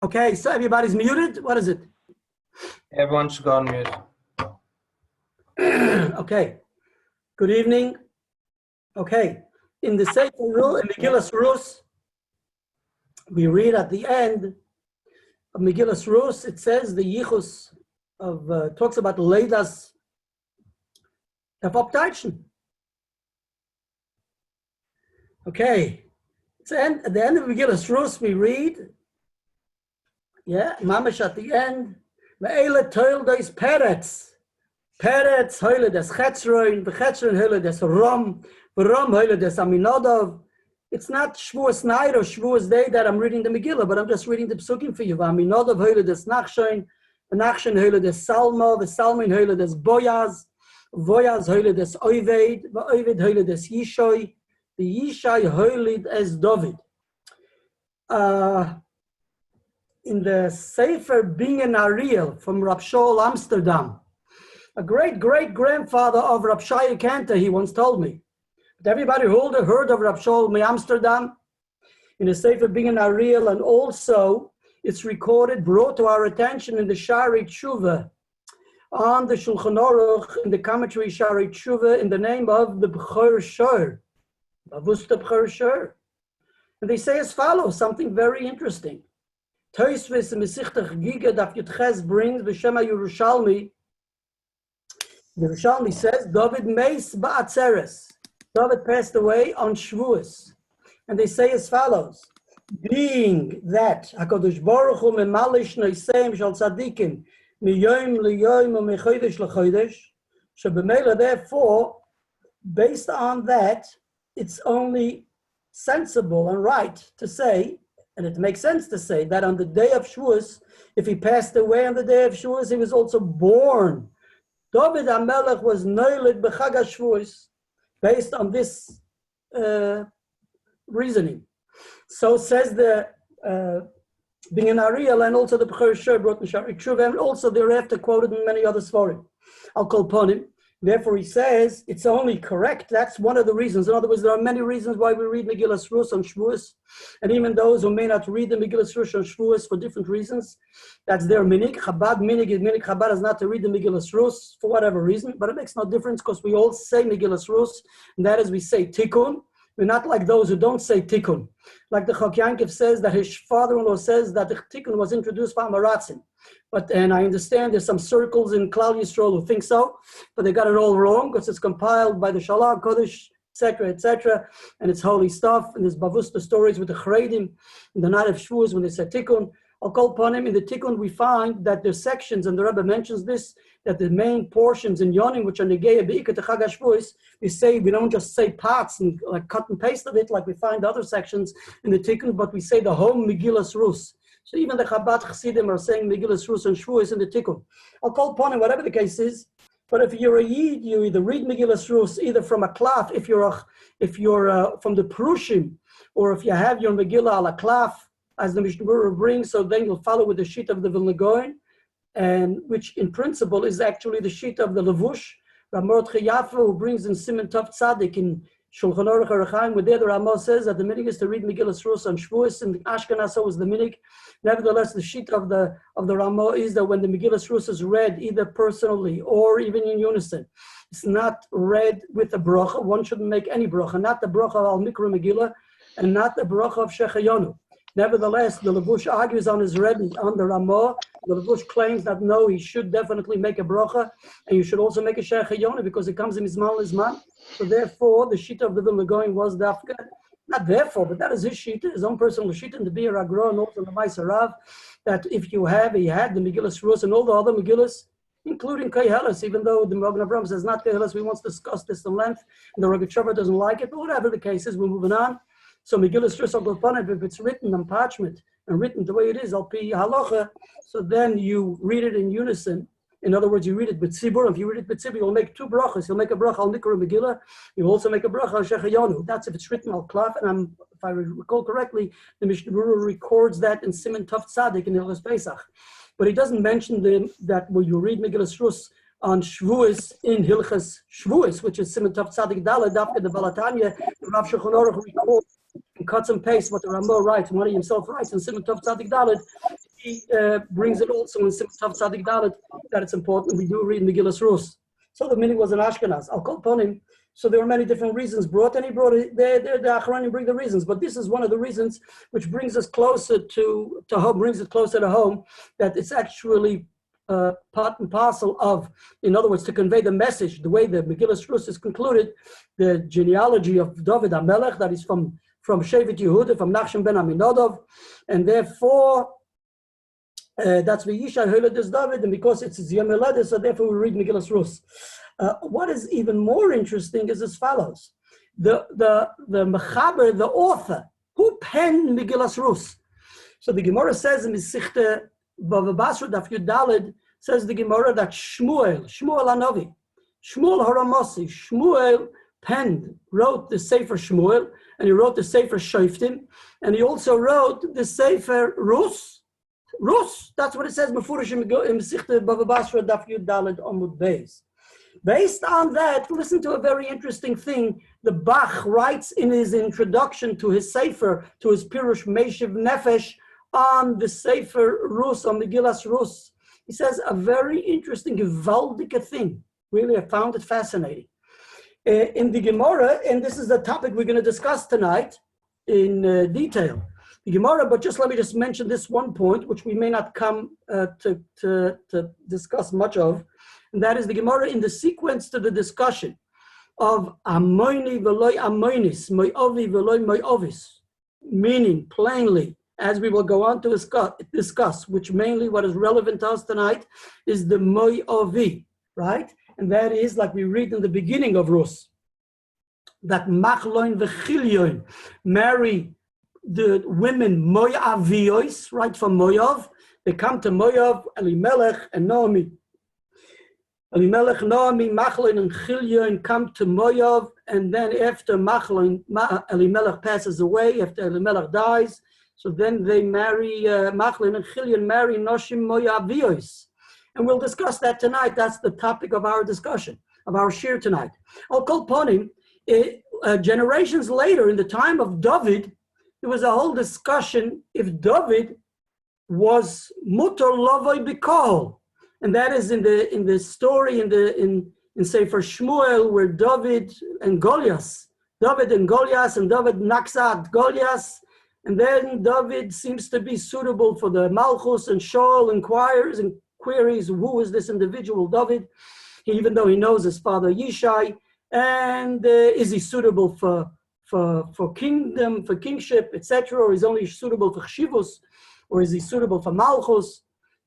Okay, so everybody's muted. What is it? Everyone should go on mute. Okay. Good evening. Okay. In the Sefer Rule, in Megilas Rus, we read at the end of Megilas Rus, it says the Yichus of talks about the Leidas of Abteitschen. Okay. At the end of Megilas Rus, we read, Mamash at the end, Me'ele toil des Peretz. Peretz heule des Chetzroin, Chetzroin heule des Rom heule des Aminodov. It's not Shavuos night or Shavuos day that I'm reading the Megillah, but I'm just reading the Psukim for you. Aminodov heule des Nachshoin, Nachshoin heule des Salmo, Salmin heule des Boyaz heule des Oived, Oived heule des Yishoi, the Yishai heule des David. In the Sefer Bingen Ariel from Rab Shaul Amsterdam, a great-great-grandfather of Rab Shaya Kanta, he once told me. But everybody heard of Rab Shaul Amsterdam in the Sefer Bingen Ariel, and also it's recorded, brought to our attention in the Shari Tshuva, on the Shulchan Aruch, in the commentary Shari Tshuva, in the name of the B'chor Shor, Bavusta B'chor Shor. And they say as follows, something very interesting. Toisvis Mesichtach Giga Daf Yudches brings B'Shema Yerushalmi. The Yerushalmi says, David Meis Ba'atzeres. David passed away on Shavuos. And they say as follows, being that HaKadosh Baruch Hu memalish noiseim shal tzadikim miyoim liyoim u'mechodesh lechodesh. So b'meila, therefore, based on that, it's only sensible and right to say, and it makes sense to say, that on the day of Shavuos, if he passed away on the day of Shavuos, he was also born. David HaMelech was noiled b'chag HaShavuos, based on this reasoning. So says the Bingen Ariel, and also the B'chor Shor brought in Shari Tshuva, and also thereafter quoted in many other Sforim. I'll call upon him. Therefore, he says it's only correct. That's one of the reasons. In other words, there are many reasons why we read Megilas Rus on Shavuos, and even those who may not read the Megilas Rus on Shavuos for different reasons, that's their minig. Chabad minig Chabad is not to read the Megilas Rus for whatever reason, but it makes no difference because we all say Megilas Rus, and that is we say Tikkun. We're not like those who don't say Tikkun. Like the Chok Yankiv says that his father-in-law says that the Tikkun was introduced by Maratzin. And I understand there's some circles in Klal Yisrael who think so, but they got it all wrong because it's compiled by the Shalach Kodesh, etc., and it's holy stuff. And there's Bavusta stories with the Charedim in the night of Shavuos when they said Tikkun. I'll call upon him. In the Tikkun, we find that there's sections, and the Rebbe mentions this, that the main portions in Yonim, which are Negeya Be'ikat Chag HaShavuos, we don't just say parts and like cut and paste of it like we find other sections in the Tikkun, but we say the whole Megilas Rus. So even the Chabad Chassidim are saying Megilas Rus and Shavuos in the Tikkun. I'll call upon him, whatever the case is. But if you're a Yid, you either read Megilas Rus either from a klaf, if you're from the Prushim, or if you have your Megillah al a klaf, as the Mishnah Berurah brings, so then you'll follow with the sheet of the Vilna Gaon, and which in principle is actually the sheet of the Levush. Mordechai Yafa, who brings in Siman Tov Tzadik in Shulchan Aruch Arachaim, where there the Ramah says that the minig is to read Megilas Rus on Shavuos, and Ashkenaz so was the minig. Nevertheless, the sheet of the Ramah is that when the Megilas Rus is read either personally or even in unison, it's not read with a bracha. One shouldn't make any bracha, not the bracha al Mikra Megillah, and not the bracha of Shechayonu. Nevertheless, the Levush argues on his Rebbe, on the Ramah. The Levush claims that no, he should definitely make a bracha, and you should also make a Shechayonu because it comes in Mizman. So therefore, the sheet of the Vilna Gaon was dafka. Not therefore, but that is his sheet, his own personal sheet in the Bir Agro and also the Ma'aser Rav, that if he had the Megilas Rus and all the other Megillas, including Keheles, even though the Magen Avraham says not Keheles, we want to discuss this in length, and the Rogatchover doesn't like it, but whatever the case is, we're moving on. So Megilas Rus, I'll go upon it, if it's written on parchment and written the way it is, Al Pi Halacha, so then you read it in unison. In other words, you read it b'tzibur. If you read it b'tzibur, you'll make two brachas. You'll make a bracha al Mikra Megillah. You'll also make a bracha al Shechayonu. That's if it's written al Klaf. And if I recall correctly, the Mishnah Berurah records that in Siman Tov Tzadik in Hilchos Pesach. But he doesn't mention that when you read Megilas Rus on Shavuos in Hilchos Shavuos, which is Siman Tov Tzadik Daled, after the Balatanya, the Rav Shulchan Aruch records and cuts and pastes what the Ramah writes, and what he himself writes in Siman Tov Tzadik Daled. He brings it also in Simchav Tzadik Dalet that it's important. We do read Megilas Rus. So the meaning was in Ashkenaz. I'll call upon him. So there were many different reasons brought, and he brought it. The Achronim bring the reasons, but this is one of the reasons which brings us closer to home, brings it closer to home, that it's actually part and parcel of, in other words, to convey the message, the way the Megilas Rus is concluded, the genealogy of David HaMelech, that is from Shevet Yehuda, from Nachshon ben Aminadov, and therefore that's V'yishai Heledes David, and because it's Yom Haledes, so therefore we read Megilas Rus. What is even more interesting is as follows: the Mechaber, the author, who penned Megilas Rus. So the Gemara says in Mesichte Bava Basra Daf Yud Daled, says the Gemara that Shmuel Hanavi, Shmuel Haramosi, Shmuel wrote the Sefer Shmuel, and he wrote the Sefer Shoftim, and he also wrote the Sefer Rus. That's what it says. Mefurish in Mesichte Bava Basra Daf Yud Daled Amud Beis. Based on that, listen to a very interesting thing. The Bach writes in his introduction to his Sefer, to his Pirush Meshiv Nefesh, on the Sefer Rus, on Megilas Rus. He says a very interesting, gewaldige thing. Really, I found it fascinating. In the Gemara, and this is the topic we're going to discuss tonight in detail. The Gemara, but let me mention this one point, which we may not come to discuss much of. And that is the Gemara in the sequence to the discussion of Amoini Veloy Amoinis, Mo'ovi Veloy Mo'ovis, meaning plainly, as we will go on to discuss, which mainly what is relevant to us tonight is the Mo'ovi, right? And that is like we read in the beginning of Rus, that Machloin V'chilyoin marry the women Mo'aviois, right from Mo'av. They come to Mo'av, Elimelech and Naomi. Elimelech, Naomi, Machlon, and Chilyon come to Moav, and then after Elimelech passes away, after Elimelech dies, so then they marry, Machlon and Chilyon marry Noshim Moavios. And we'll discuss that tonight. That's the topic of our discussion, of our shir tonight. I'll call upon him. Generations later, in the time of David, there was a whole discussion if David was Mutar Lavoi B'Kol. And that is in the story in Sefer Shmuel, where David and Goliath and David knocks out Goliath, and then David seems to be suitable for the Malchus, and Shaul inquires and queries who is this individual David, even though he knows his father Yishai, and is he suitable for kingdom, for kingship, etc., or is only suitable for Chshivus, or is he suitable for Malchus?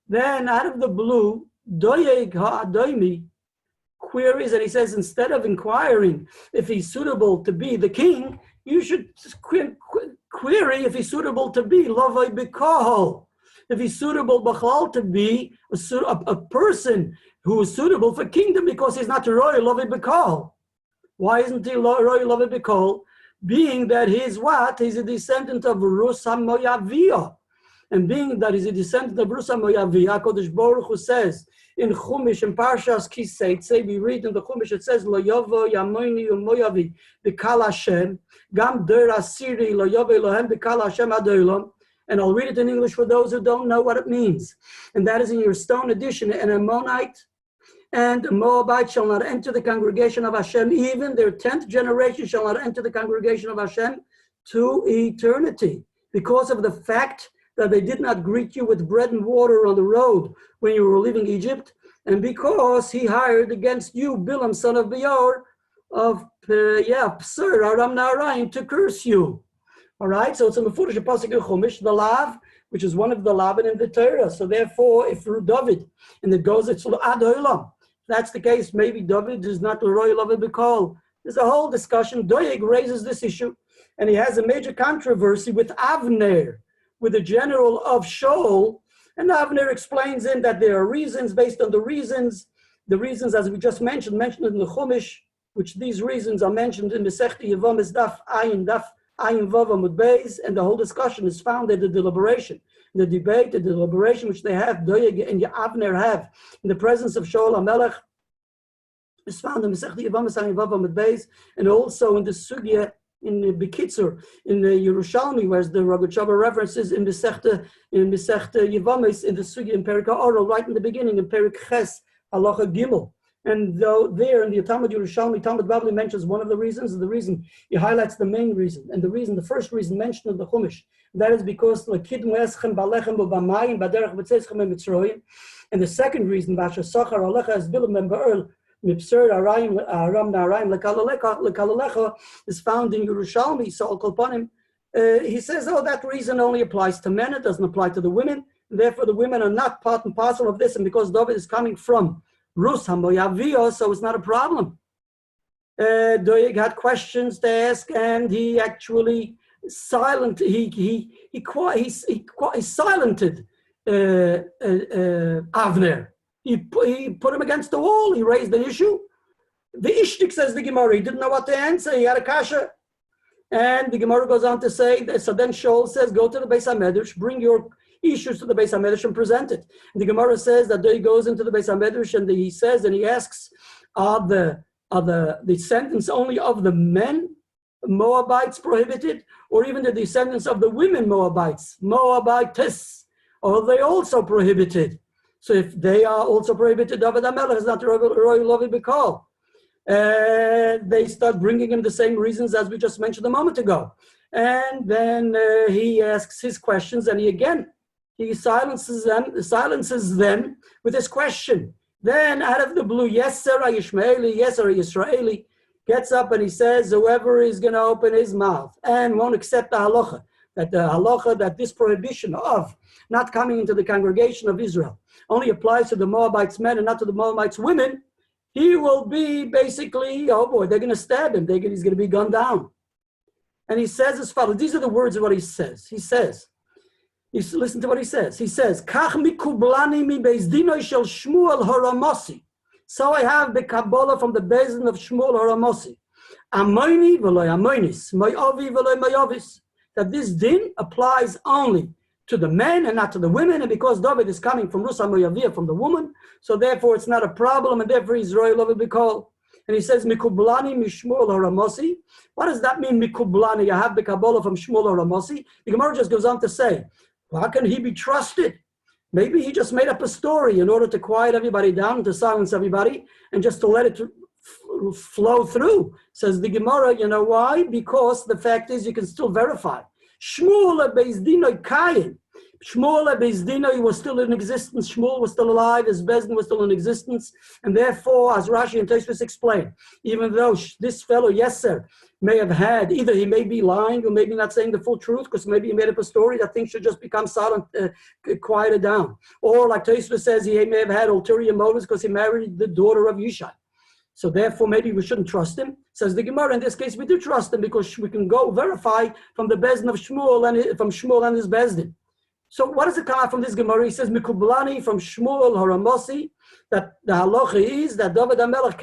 Then, out of the blue, Doyeg Ha'adoimi queries, and he says, instead of inquiring if he's suitable to be the king, you should query if he's suitable to be Lavoi B'Kohol, if he's suitable B'chal to be a person who is suitable for kingdom, because he's not Roy Lavoi B'Kohol. Why isn't he Roy Lavoi B'Kohol? Being that he's what? He's a descendant of Rus HaMoyaviyah. And being that he's a descendant of Rus HaMoyaviyah, HaKadosh Baruch Hu says in Chumash, in Parshas Kiseitze, we read in the Chumash, it says, Lo yovo yamoini u'moyavi b'kal Hashem, gam der asiri lo yovo Elohem b'kal Hashem ad olam. And I'll read it in English for those who don't know what it means. And that is in your stone edition. An Ammonite and a Moabite shall not enter the congregation of Hashem, even their 10th generation shall not enter the congregation of Hashem to eternity, because of the fact that they did not greet you with bread and water on the road when you were leaving Egypt, and because he hired against you Bilam, son of Beor, of Psir, Aram Naharaim, to curse you. All right, so it's a Mefurish Pasuk in Chumash, the Lav, which is one of the Lavin in the Torah. So therefore, if through David, and it goes, it's Ad Olam. If that's the case, maybe David is not the Roy Lavin B'Kol. There's a whole discussion. Doeg raises this issue, and he has a major controversy with Avner, with the general of Shaul, and Avner explains in that there are reasons based on the reasons as we just mentioned in the Chumash, which these reasons are mentioned in the Sechti Yevamis Daf Ayin Vav Amud Beis, and the whole discussion is found in the deliberation, the debate, the deliberation which they have, Doeg and Avner have, in the presence of Shaul HaMelech, is found in the Sechti Yevamis Ayin Vav Amud Beis, and also in the Sugya in the Bekitzur, in the Yerushalmi, whereas the Rogatchover references in Mesechta Yevamis, in the Sugi in Perika Oral, right in the beginning, in Perik Ches, Halacha Gimel. And though there in the Talmud Yerushalmi, Talmud Bavli mentions one of the reasons, he highlights the main reason. And the first reason mentioned in the Chumash, that is because and the second reason, is found in Yerushalmi. So he says, that reason only applies to men, it doesn't apply to the women. Therefore, the women are not part and parcel of this. And because David is coming from Rus Hamoyavio, so it's not a problem. Doeg had questions to ask, and he actually silenced Avner. He put him against the wall. He raised an issue. The Ishtik, says the Gemara, he didn't know what to answer. He had a kasha. And the Gemara goes on to say, so then Shaul says, go to the Beis HaMedrash, bring your issues to the Beis HaMedrash and present it. And the Gemara says that he goes into the Beis HaMedrash and he says, and he asks, are the descendants only of the men Moabites prohibited, or even the descendants of the women Moabites, or are they also prohibited? So if they are also prohibited, David HaMelech is not Roy Lovi B'Kol. They start bringing him the same reasons as we just mentioned a moment ago. And then he asks his questions, and he silences them with his question. Then out of the blue, Yeser Yisraeli gets up and he says, whoever is going to open his mouth and won't accept the halacha, that this prohibition of not coming into the congregation of Israel only applies to the Moabites men and not to the Moabites women, he will be basically, they're going to stab him. He's going to be gunned down. And he says as follows. These are the words of what he says. Listen to what he says. He says, Kach mikublani mi bezdinoi shel Shmuel haramosi. So I have the Kabbalah from the Bezdin of Shmuel haramosi. Amoini v'loy amoinis, moyovi v'loy moyovis. That this din applies only to the men and not to the women. And because David is coming from Rus HaMoyaviyah, from the woman, so therefore it's not a problem, and therefore Israel will be called. And he says, Mikublani mishmuel haramosi. What does that mean, Mikublani? I have the Kabbalah from Shmuel haramosi. The Gemara just goes on to say, how can he be trusted? Maybe he just made up a story in order to quiet everybody down, to silence everybody, and just to let it flow through. Says the Gemara, you know why? Because the fact is you can still verify. Shmuel Bezdinoi Kayin. Shmuel Bezdinoi was still in existence. Shmuel was still alive. His Bezdin was still in existence. And therefore, as Rashi and Tosfos explain, even though this fellow, Yeser, may have had, either he may be lying or maybe not saying the full truth, because maybe he made up a story that things should just become silent, quieted down. Or like Tosfos says, he may have had ulterior motives because he married the daughter of Yishai. So therefore, maybe we shouldn't trust him. Says the Gemara, in this case, we do trust him because we can go verify from the Bezdin of Shmuel and from Shmuel and his Bezdin. So what does it come out from this Gemara? He says, Mikublani from Shmuel Haramosi, that the halacha is that David HaMelech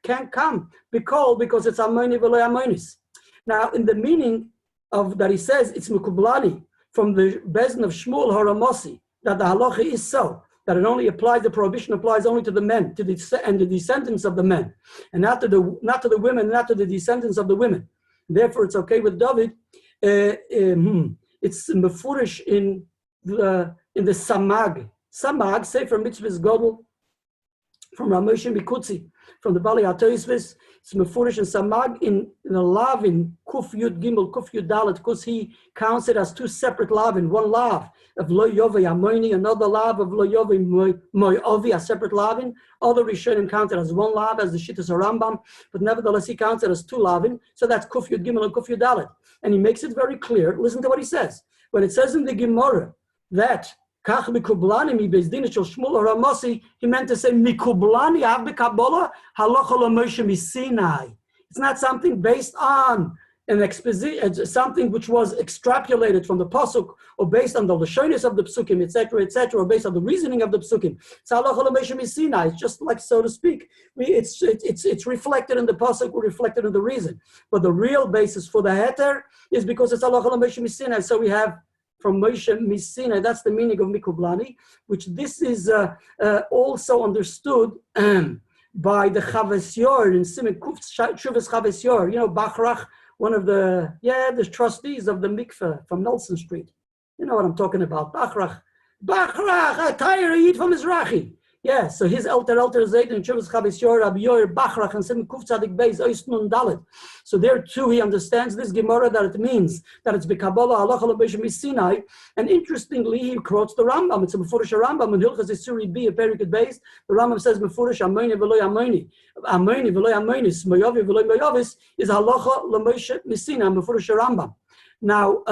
can't come, be called because it's Amoni v'lo Amonis. Now, in the meaning of that, he says it's Mikublani from the Bezdin of Shmuel Haramosi, that the halacha is so, that it only applies, the prohibition applies only to the men, and the descendants of the men, and not to the women, not to the descendants of the women. Therefore, it's okay with David. It's mefurish in the Samag. Samag, Sefer Mitzvahs Godel, from Ramoshin Bikutzi, from the Bali HaTosfos. It's mefurish in Samag in the lav in Kuf Yud Gimel, Kuf Yud Dalet, because he counts it as two separate lavin, one lav of Lo Yovei Amoni, another lav of Lo Yovei Moyovi, a separate lavin. Other Rishonim count it as one lav, as the Shittas Rambam, but nevertheless he counts it as two lavin. So that's Kuf Yud Gimel and Kuf Yud Dalet. And he makes it very clear. Listen to what he says. When it says in the Gemara that Kach mikublani mi bezdin shel Shmuel haramosi, he meant to say mikublani av b'Kabbalah halacha l'Moshe miSinai. It's not something based on an exposition, something which was extrapolated from the pasuk, or based on the lashonis of the psukim, etc., or based on the reasoning of the psukim. It's halacha l'Moshe miSinai. It's just like, so to speak, it's reflected in the pasuk, or reflected in the reason. But the real basis for the heter is because it's halacha l'Moshe miSinai. So we have from Moshe miSinai, that's the meaning of Mikublani, which this is also understood by the Chavos Yor in Simen Kuf Shuvas Chavos Yor. You know, Bachrach one of the trustees of the mikveh from Nelson Street. You know what I'm talking about. Bachrach, a tire eat from Mizrahi. Yeah, so his elter Zayd and Chuvas Chabis Yor, Rabbi Yor, Bachrach, and Sim Kuf Tzadik Beis, Oist Nun Dalet. So there too he understands this Gemara that it means that it's B'Kabbalah Halacha L'Beishim Sinai. And interestingly, he quotes the Rambam. It's a Mefurish Rambam in Hilchas Isuri B, a Periket Beis. The Rambam says Mefurish Amoini V'Loi Amoini. Amoini V'Loi Amoinis. Moyavi V'Loi Moyavis is Halacha L'Beishim Sinai, Mefurish Rambam. Now,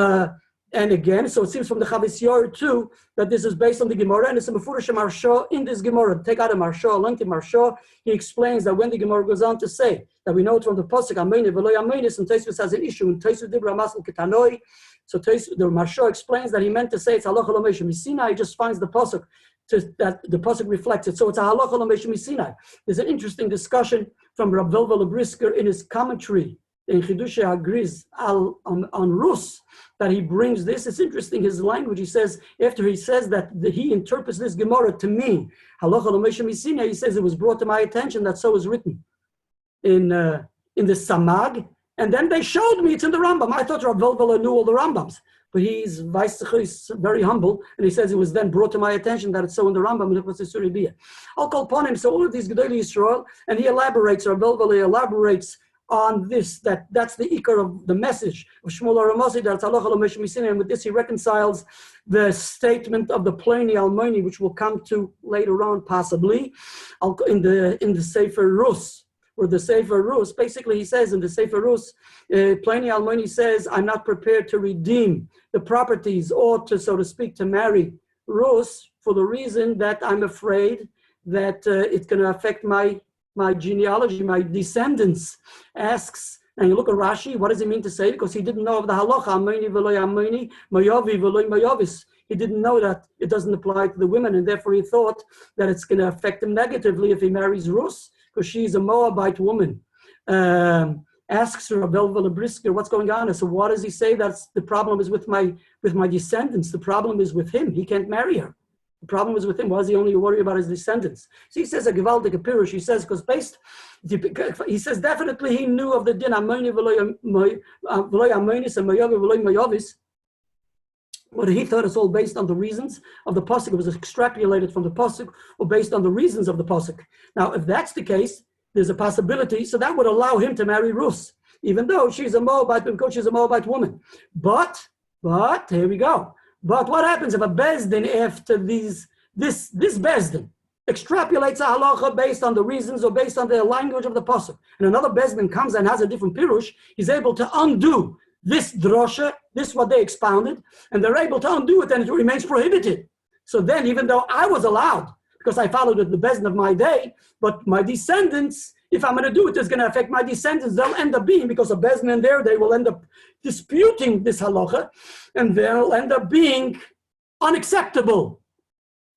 and again, so it seems from the Chabis Yor too that this is based on the Gemara, and it's a Mefurish Marsha in this Gemara. Take out a Marsha, a lengthy Marsha. He explains that when the Gemara goes on to say that we know it from the pasuk Ameini V'Loi Ameinis, and Tosfos has an issue in Tosfos Dibra Masel Ketanoi. So the Marsha explains that he meant to say it's Halacha L'Meishim Sinai. He just finds the pasuk that the pasuk reflects it. So it's a Halacha L'Meishim Sinai. There's an interesting discussion from Rav Velvel Brisker in his commentary in Chidushei Hagriz on Rus, that he brings this. It's interesting, his language. He says, after he says that he interprets this Gemara to mean Halacha L'Meishim Sinai, he says it was brought to my attention that so is written in the Samag, and then they showed me it's in the Rambam. I thought Rav Velvel knew all the Rambams, but he's very humble, and he says it was then brought to my attention that it's so in the Rambam, and it was a Suribiyah. I'll call upon him, so all of these Gedolei Yisrael, and he elaborates, Rav Velvel elaborates on this, that's the ikar of the message of Shmuel Aramasi, that's Halacha L'Meishim Sinai, and with this he reconciles the statement of the Pliny Almoni, which we'll come to later on, possibly, in the Sefer Rus, where the Sefer Rus, basically he says in the Sefer Rus, Pliny Almoni says, I'm not prepared to redeem the properties or to, so to speak, to marry Rus for the reason that I'm afraid that it's going to affect my genealogy, my descendants. Asks, and you look at Rashi, what does he mean to say? Because he didn't know of the halacha, Amoini V'Loi Amoini, Moyavi V'Loi Moyavis. He didn't know that it doesn't apply to the women, and therefore he thought that it's going to affect him negatively if he marries Rus, because she's a Moabite woman. Asks Rav Velvel Brisker, what's going on? So what does he say? That's the problem is with my descendants. The problem is with him. He can't marry her. The problem is with him. Why is he only worried about his descendants? So he says a gewaldige pirush. He says he says definitely he knew of the din Amoini V'Loi Amoinis and Moyavi V'Loi Moyavis. But he thought it's all based on the reasons of the pasuk. It was extrapolated from the pasuk or based on the reasons of the pasuk. Now, if that's the case, there's a possibility. So that would allow him to marry Rus, even though she's a Moabite, because she's a Moabite woman. But here we go. But what happens if a Bezdin, after this Bezdin, extrapolates a halacha based on the reasons or based on the language of the pasuk, and another Bezdin comes and has a different pirush, he's able to undo this drosha, this what they expounded, and they're able to undo it, and it remains prohibited. So then, even though I was allowed, because I followed the Bezdin of my day, but my descendants, if I'm going to do it, it's going to affect my descendants. They'll end up being, because of Bezdin and there, they will end up disputing this halacha, and they'll end up being unacceptable.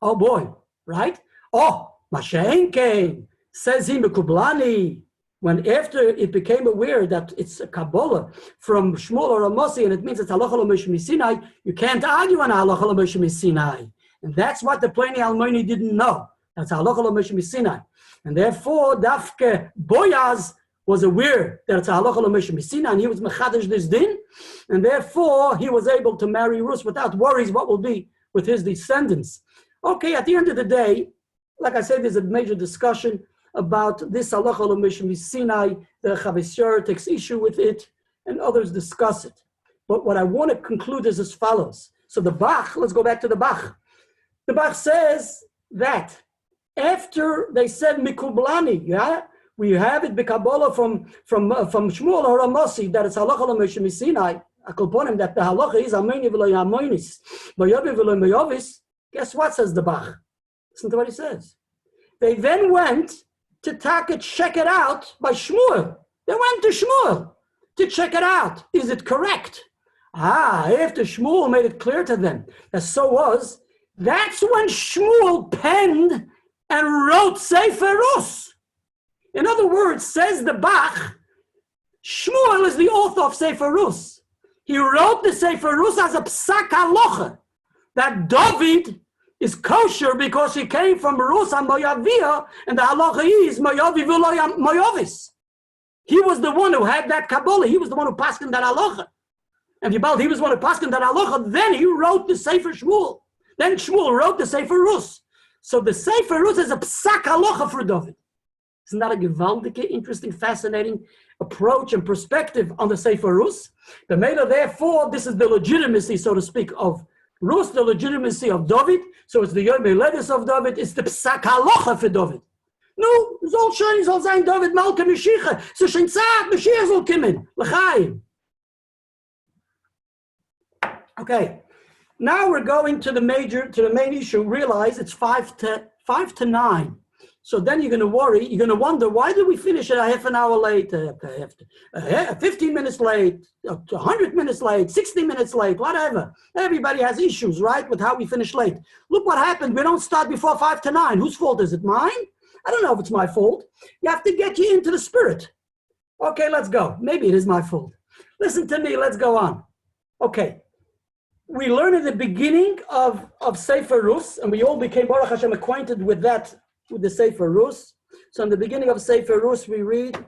Oh boy, right? Oh, Mashen came, says he, Mekublani, when after it became aware that it's a Kabbalah from Shmuel or Amosi, and it means it's Halacha L'Meishim Sinai, you can't argue on Halacha L'Meishim Sinai. And that's what the Pliny Almoni didn't know. That's Halacha L'Meishim Sinai. And therefore, Dafke Boyaz was aware that it's a Halacha L'Meishim Sinai, and he was Mechadesh this din, and therefore he was able to marry Rus without worries what will be with his descendants. Okay, at the end of the day, like I said, there's a major discussion about this Halacha L'Meishim Sinai. The Chabad Yor takes issue with it, and others discuss it. But what I want to conclude is as follows. So the Bach, let's go back to the Bach. The Bach says that after they said Mikublani, yeah, we have it B'Kabbalah from Shmuel or Amosi that it's Halacha L'Meishim Sinai. I call upon him that the halacha is Amoini V'Loi Amoinis, Moyavi V'Loi Moyavis. Guess what, says the Bach? Listen to what he says. They then went to check it out by Shmuel. They went to Shmuel to check it out. Is it correct? After Shmuel made it clear to them that so was, that's when Shmuel penned and wrote Sefer Rus. In other words, says the Bach, Shmuel is the author of Sefer Rus. He wrote the Sefer Rus as a psak halacha, that David is kosher because he came from Rus and Moyavia, and the halacha is Moyavi V'Loi Moyavis. He was the one who had that Kabbalah. He was the one who passed in that halacha. And he was the one who passed in that halacha. Then he wrote the Sefer Shmuel. Then Shmuel wrote the Sefer Rus. So the Sefer Rus is a psak halacha for David. Isn't that a gewaldige, interesting, fascinating approach and perspective on the Sefer Rus? The Mela, therefore, this is the legitimacy, so to speak, of Rus, the legitimacy of David. So it's the Yom Haledes of David. It's the psak halacha for David. No, soll schön, soll sein David Malka Mashiach. So schön Zeit, Mashiach soll kommen. L'chaim. Okay, now we're going to the main issue. Realize it's 5 to 9. So then you're going to worry, you're going to wonder, why did we finish it a half an hour late, 15 minutes late, 100 minutes late, 60 minutes late, whatever. Everybody has issues, right, with how we finish late. Look what happened. We don't start before 5 to 9. Whose fault is it? Mine? I don't know if it's my fault. You have to get you into the spirit. Okay, let's go. Maybe it is my fault. Listen to me. Let's go on. Okay. We learned at the beginning of Sefer Rus, and we all became, Baruch Hashem, acquainted with that, with the Sefer Rus. So in the beginning of Sefer Rus, we read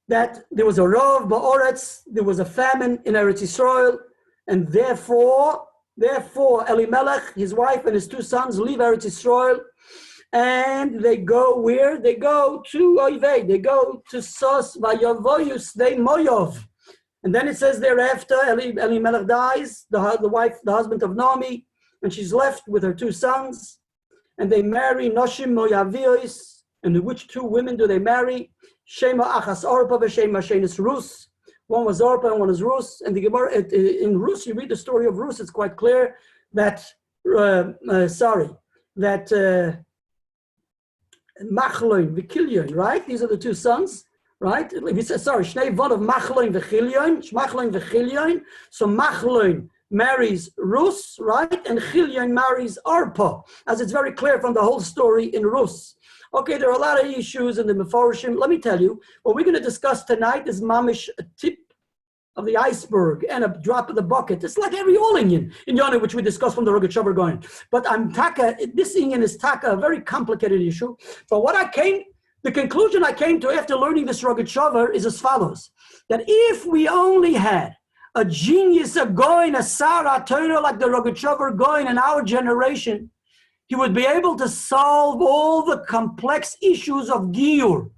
that there was a Rov Ba'oretz, there was a famine in Eretz Yisrael, and therefore Elimelech, his wife, and his 2 sons leave Eretz Yisrael, and they go where? They go to Oivei, they go to Sos Vayavoyus de Moyov. And then it says thereafter, Elimelech dies, the wife, the husband of Naomi, and she's left with her 2 sons, and they marry Noshim Moyavios. And which 2 women do they marry? Shema Achas Orpa v'Shema Shenis Rus. One was Orpa and one is Rus. And the Gemara in Rus, you read the story of Rus, it's quite clear that Machloin v'Kilyon, right? These are the 2 sons. Right? If it says, Shnei Vod of Machloin v'Chilyon. So Machloin marries Rus, right? And Chilyon marries Arpa, as it's very clear from the whole story in Rus. Okay, there are a lot of issues in the Meforshim. Let me tell you, what we're going to discuss tonight is mamish, a tip of the iceberg and a drop of the bucket. It's like every all Inyan in Yonah, which we discussed from the Rogatchover Gaon. But this Inyan is a very complicated issue. But the conclusion I came to after learning this Rogatchover is as follows: that if we only had a genius, a Gaon, a Sarah Torah like the Rogatchover Gaon in our generation, he would be able to solve all the complex issues of Giyur,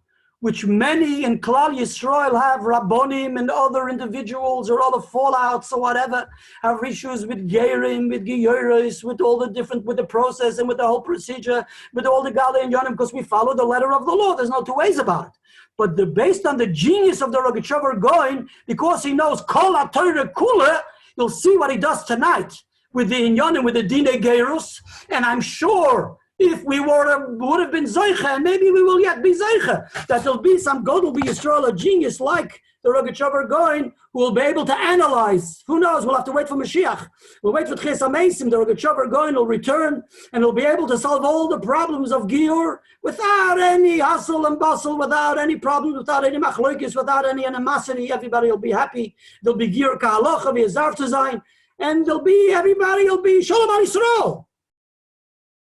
which many in Klal Yisrael have, Rabbonim and other individuals or other fallouts or whatever, have issues with Gerim, with Giyuris, with all the different, with the process and with the whole procedure, with all the Gala and Yonim, because we follow the letter of the law. There's no 2 ways about it. But based on the genius of the Rogatchover Gaon, because he knows Kol HaTorah Kula, you'll see what he does tonight with the Inyanim, with the Dinei Gerus, and I'm sure if we would have been Zoicha, and maybe we will yet be Zoicha, that there'll be some God will be Yisrael, a genius like the Rogatchover Gaon, who will be able to analyze. Who knows? We'll have to wait for Mashiach. We'll wait for Tches HaMeisim. The Rogatchover Gaon will return, and he'll be able to solve all the problems of Giyur without any hustle and bustle, without any problems, without any machlokes, without any animosity. Everybody will be happy. There'll be Giyur Ka'alocha, v'yazarv to zayin, and everybody will be Shalom Al Yisrael.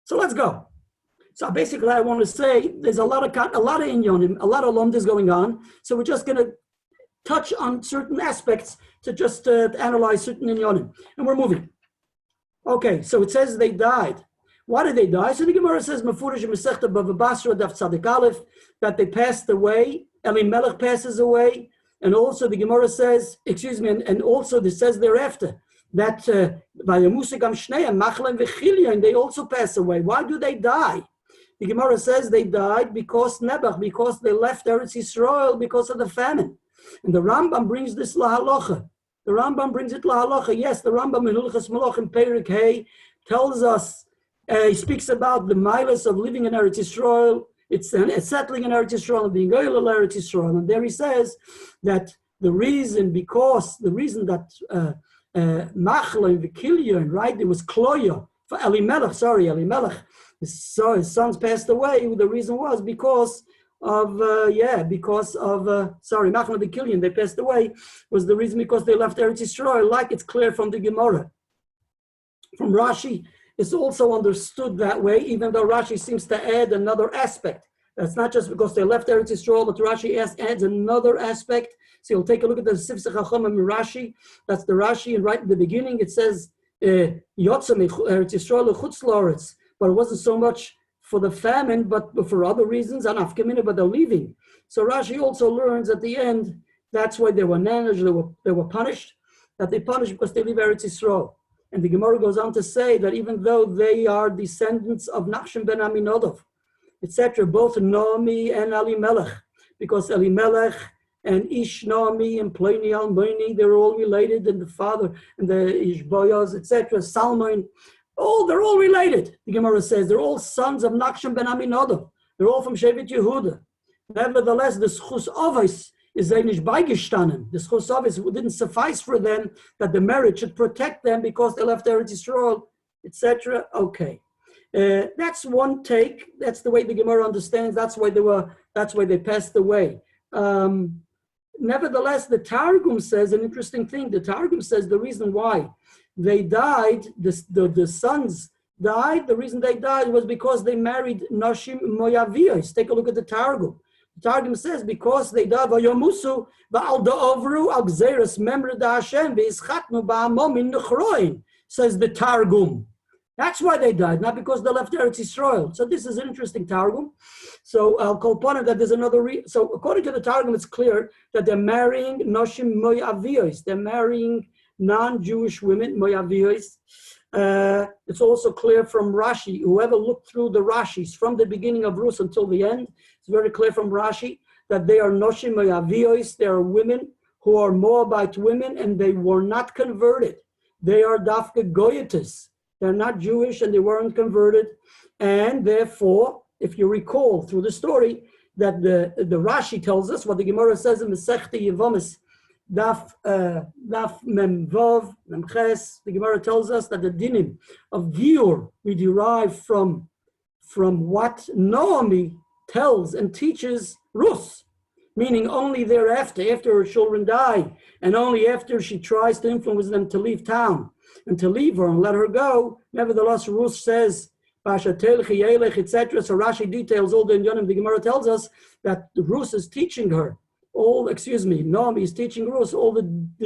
So let's go. So basically, I want to say there's a lot of inyonim, a lot of lomdas going on. So we're just going to touch on certain aspects to just analyze certain inyonim, and we're moving. Okay, so it says they died. Why did they die? So the Gemara says Mefurish Masechta Bava Basra Daf Tzadik Aleph that they passed away. Elimelech passes away, and also the Gemara says, and also this says thereafter that by Musagam Shneim Machlan v'Chilyon they also pass away. Why do they die? The Gemara says they died because they left Eretz Yisrael because of the famine. And the Rambam brings this lahalacha. The Rambam brings it lahalacha. Yes, the Rambam in Hilchas Malachim Perik Hey tells us, he speaks about the milas of living in Eretz Yisrael. It's settling in Eretz Yisrael and being Goyal Eretz Yisrael. And there he says that the reason that Machla and Vikilyon, right, it was Kloya for Elimelech. His sons passed away. The reason was because of Machla and Vikilyon, they passed away, was the reason because they left Eretz Yisrael, like it's clear from the Gemara. From Rashi, it's also understood that way, even though Rashi seems to add another aspect, That's not just because they left Eretz Yisrael, but Rashi adds another aspect. So you'll take a look at the Sifsei Chachamim Rashi. That's the Rashi, and right in the beginning it says, Yotze Eretz Yisrael Chutz La'aretz. But it wasn't so much for the famine, but for other reasons, and Afkamina, but they're leaving. So Rashi also learns at the end, that's why they were managed, they were punished, that they punished because they leave Eretz Yisrael. And the Gemara goes on to say that even though they are descendants of Nachshon ben Aminadov, etc., both Naomi and Elimelech, because Elimelech and Ish Naomi and Pliny Almoni, they're all related, and the father and the Ishboyaz, etc., Salmon, they're all related. The Gemara says they're all sons of Nachshon ben Aminadov. They're all from Shevet Yehuda. Nevertheless, the Schus Avos is nicht beigestanden. The Schus Avos didn't suffice for them that the marriage should protect them because they left Eretz Yisrael, etc. Okay. That's one take. That's the way the Gemara understands. That's why they passed away. Nevertheless, the Targum says an interesting thing. The Targum says the reason why they died, the sons died, the reason they died was because they married Nashim Moyaviyos. Take a look at the Targum. The Targum says because they died, Vayomusu va'al da'ovru al gzeres memre da Hashem v'yischatnu ba'amom in nechroin, says the Targum. That's why they died, not because they left Eretz Yisrael. So this is an interesting Targum. So I'll call upon it that there's another so according to the Targum, it's clear that they're marrying Noshim Moyaviyos. They're marrying non-Jewish women, Moyaviyos. It's also clear from Rashi, whoever looked through the Rashis from the beginning of Rus until the end, it's very clear from Rashi that they are Noshim Moyaviyos. They are women who are Moabite women and they were not converted. They are Dafka Goyetis. They're not Jewish and they weren't converted. And therefore, if you recall through the story, that the Rashi tells us what the Gemara says in Masechta Yevomis, Daf Mem Vav, Mem Ches, the Gemara tells us that the dinim of Giur we derive from what Naomi tells and teaches Rus, meaning only thereafter, after her children die, and only after she tries to influence them to leave town and to leave her and let her go. Nevertheless, Rus says, etc. So Rashi details all the inyanim. The Gemara tells us that Rus is teaching her Naomi is teaching Rus all the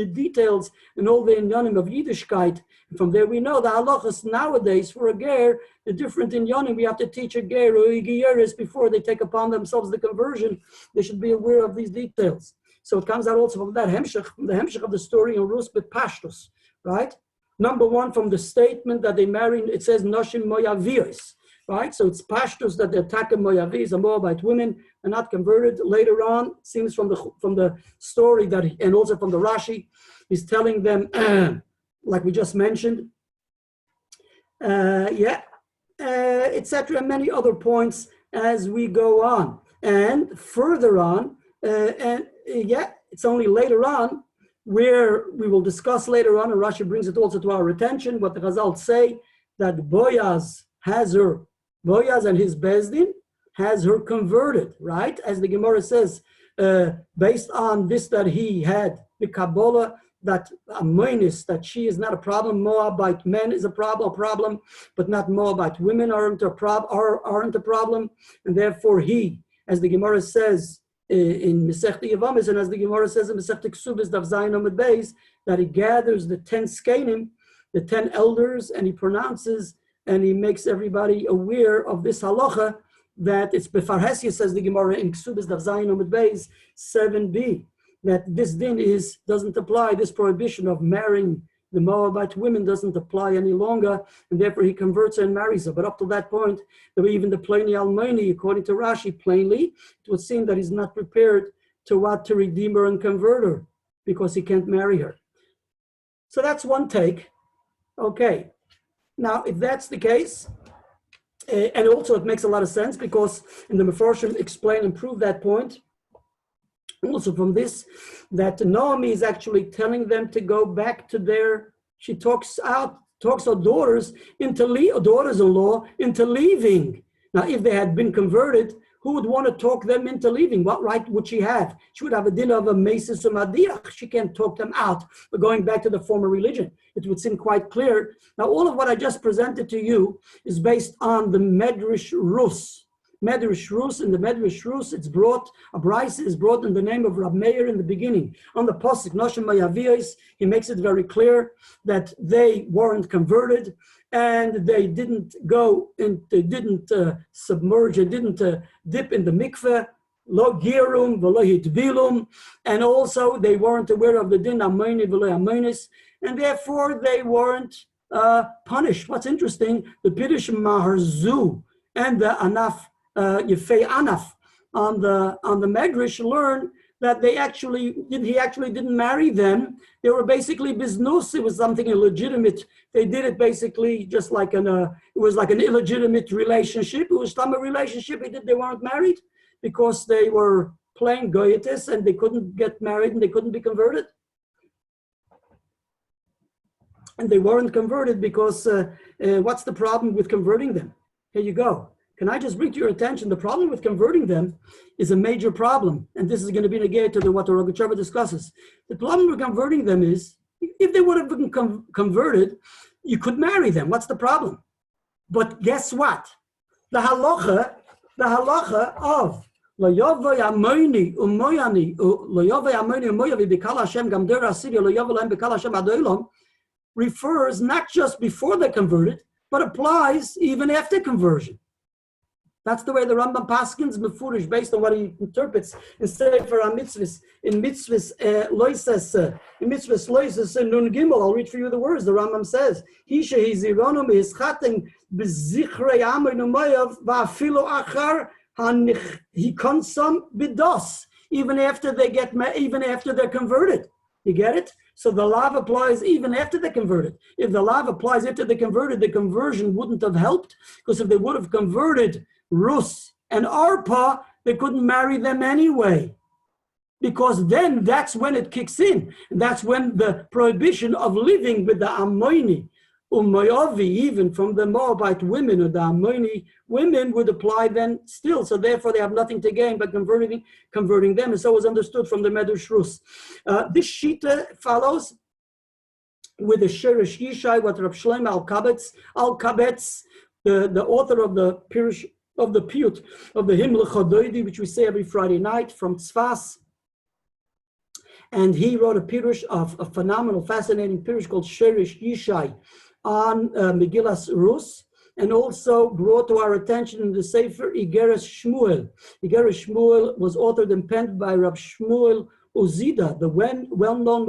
details and all the inyanim of Yiddishkeit. And from there we know the halachas nowadays for a ger, the different inyanim we have to teach a ger or a geyeris before they take upon themselves the conversion. They should be aware of these details. So it comes out also from that hemshech, from the hemshech of the story in Rus with Pashtus, right? Number one, from the statement that they married, it says Noshim Moyaviyos, right? So it's Pashtus that the attacker Moyavis, the Moabite women, are not converted. Later on, seems from the story that, and also from the Rashi, he's telling them, like we just mentioned, etc. And many other points as we go on. And further on, it's only later on where we will discuss later on, and Rashi brings it also to our attention, what the Chazal say, that Boaz and his Bezdin has her converted, right? As the Gemara says, based on this that he had, the Kabbalah, that Amonis, that she is not a problem, Moabite men is a problem, but not Moabite women aren't a problem, and therefore he, as the Gemara says, in Masechta Yevamis, and as the Gemara says in Masechta Ksubis, Daf Zayin Amud Beis, that he gathers the 10 skenim, the 10 elders, and he pronounces and he makes everybody aware of this halacha, that it's Befarhesia, says the Gemara in Ksubis, Daf Zayin Amud Beis 7b, that this din doesn't apply, this prohibition of marrying the Moabite women doesn't apply any longer, and therefore he converts her and marries her. But up to that point, even the Pliny Almoni, according to Rashi, plainly, it would seem that he's not prepared to redeem her and convert her, because he can't marry her. So that's one take. Okay. Now, if that's the case, and also it makes a lot of sense, because in the Mefarshim explain and prove that point, also from this, that Naomi is actually telling them to go back to she talks her daughters-in-law into leaving. Now, if they had been converted, who would want to talk them into leaving? What right would she have? She would have a din of a mesis or madiach. She can't talk them out for going back to the former religion. It would seem quite clear. Now, all of what I just presented to you is based on the Medrash Rus. Megilas Rus. In the Megilas Rus, it's brought, a Bryce is brought in the name of Rabbi Meir in the beginning. On the Pasuk, Noshem Mayavios, he makes it very clear that they weren't converted and they didn't go in, they didn't submerge, they didn't dip in the mikveh, lo girum, v'lo hitbilum, and also they weren't aware of the din amoni v'lo amonis, and therefore they weren't punished. What's interesting, the Pirush Maharzu and the Anaf, Yefei Anaf on the Medrash learn that they he actually didn't marry them. They were basically biznus. It was something illegitimate. They did it basically just like it was like an illegitimate relationship. It was some relationship. They weren't married because they were playing goyetis and they couldn't get married and they couldn't be converted. And they weren't converted because what's the problem with converting them? Here you go. Can I just bring to your attention, the problem with converting them is a major problem. And this is going to be negated to what the Rogatchover discusses. The problem with converting them is, if they would have been converted, you could marry them. What's the problem? But guess what? The halacha of lo yovei amoni umoyani lo yovei amoni umoyavi b'kal Hashem gam der asiri lo yovei lem b'kal Hashem ad olam refers not just before they're converted, but applies even after conversion. That's the way the Rambam paskins mefurish based on what he interprets in Sefer HaMitzvahs. In Mitzvahs Loises in Nun Gimel, I'll read for you the words. The Rambam says, "He shehizironu mehischaten bezichrei amay numayav va'afilo achar hikonsam bidos." Even after they're converted. You get it? So the law applies even after they're converted. If the law applies after they're converted, the conversion wouldn't have helped, because if they would have converted Rus and Arpa, they couldn't marry them anyway. Because then that's when it kicks in. And that's when the prohibition of living with the Ammoni, Umayavi, even from the Moabite women or the Ammoni women would apply then still. So therefore they have nothing to gain by converting them. And so it was understood from the Megilas Rus. This Shita follows with the Sheresh Yishai, what Rab Shlomo Al-Kabetz, the author of the Pirush, of the Piyut, of the Hymn L'Chodoidi, which we say every Friday night from Tzfas. And he wrote a Pirush of a phenomenal, fascinating Pirush called Sheresh Yishai on Megilas Rus, and also brought to our attention in the Sefer Igeres Shmuel. Igeres Shmuel was authored and penned by Rab Shmuel Uzida, the well-known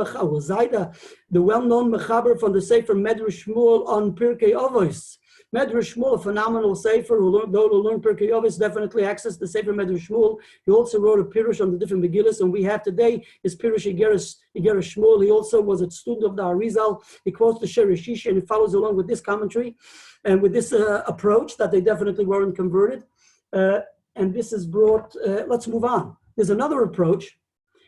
mechaber from the Sefer Medrash Shmuel on Pirkei Avos. Medrash Shmuel, a phenomenal sefer, those who learn Pirkei Avos definitely access the Sefer Medrash Shmuel. He also wrote a Pirush on the different Megillas, and we have today his Pirush Igeres Shmuel. He also was a student of the Arizal. He quotes the Sheresh Yishai, and he follows along with this commentary and with this approach that they definitely weren't converted. And this is brought, let's move on. There's another approach,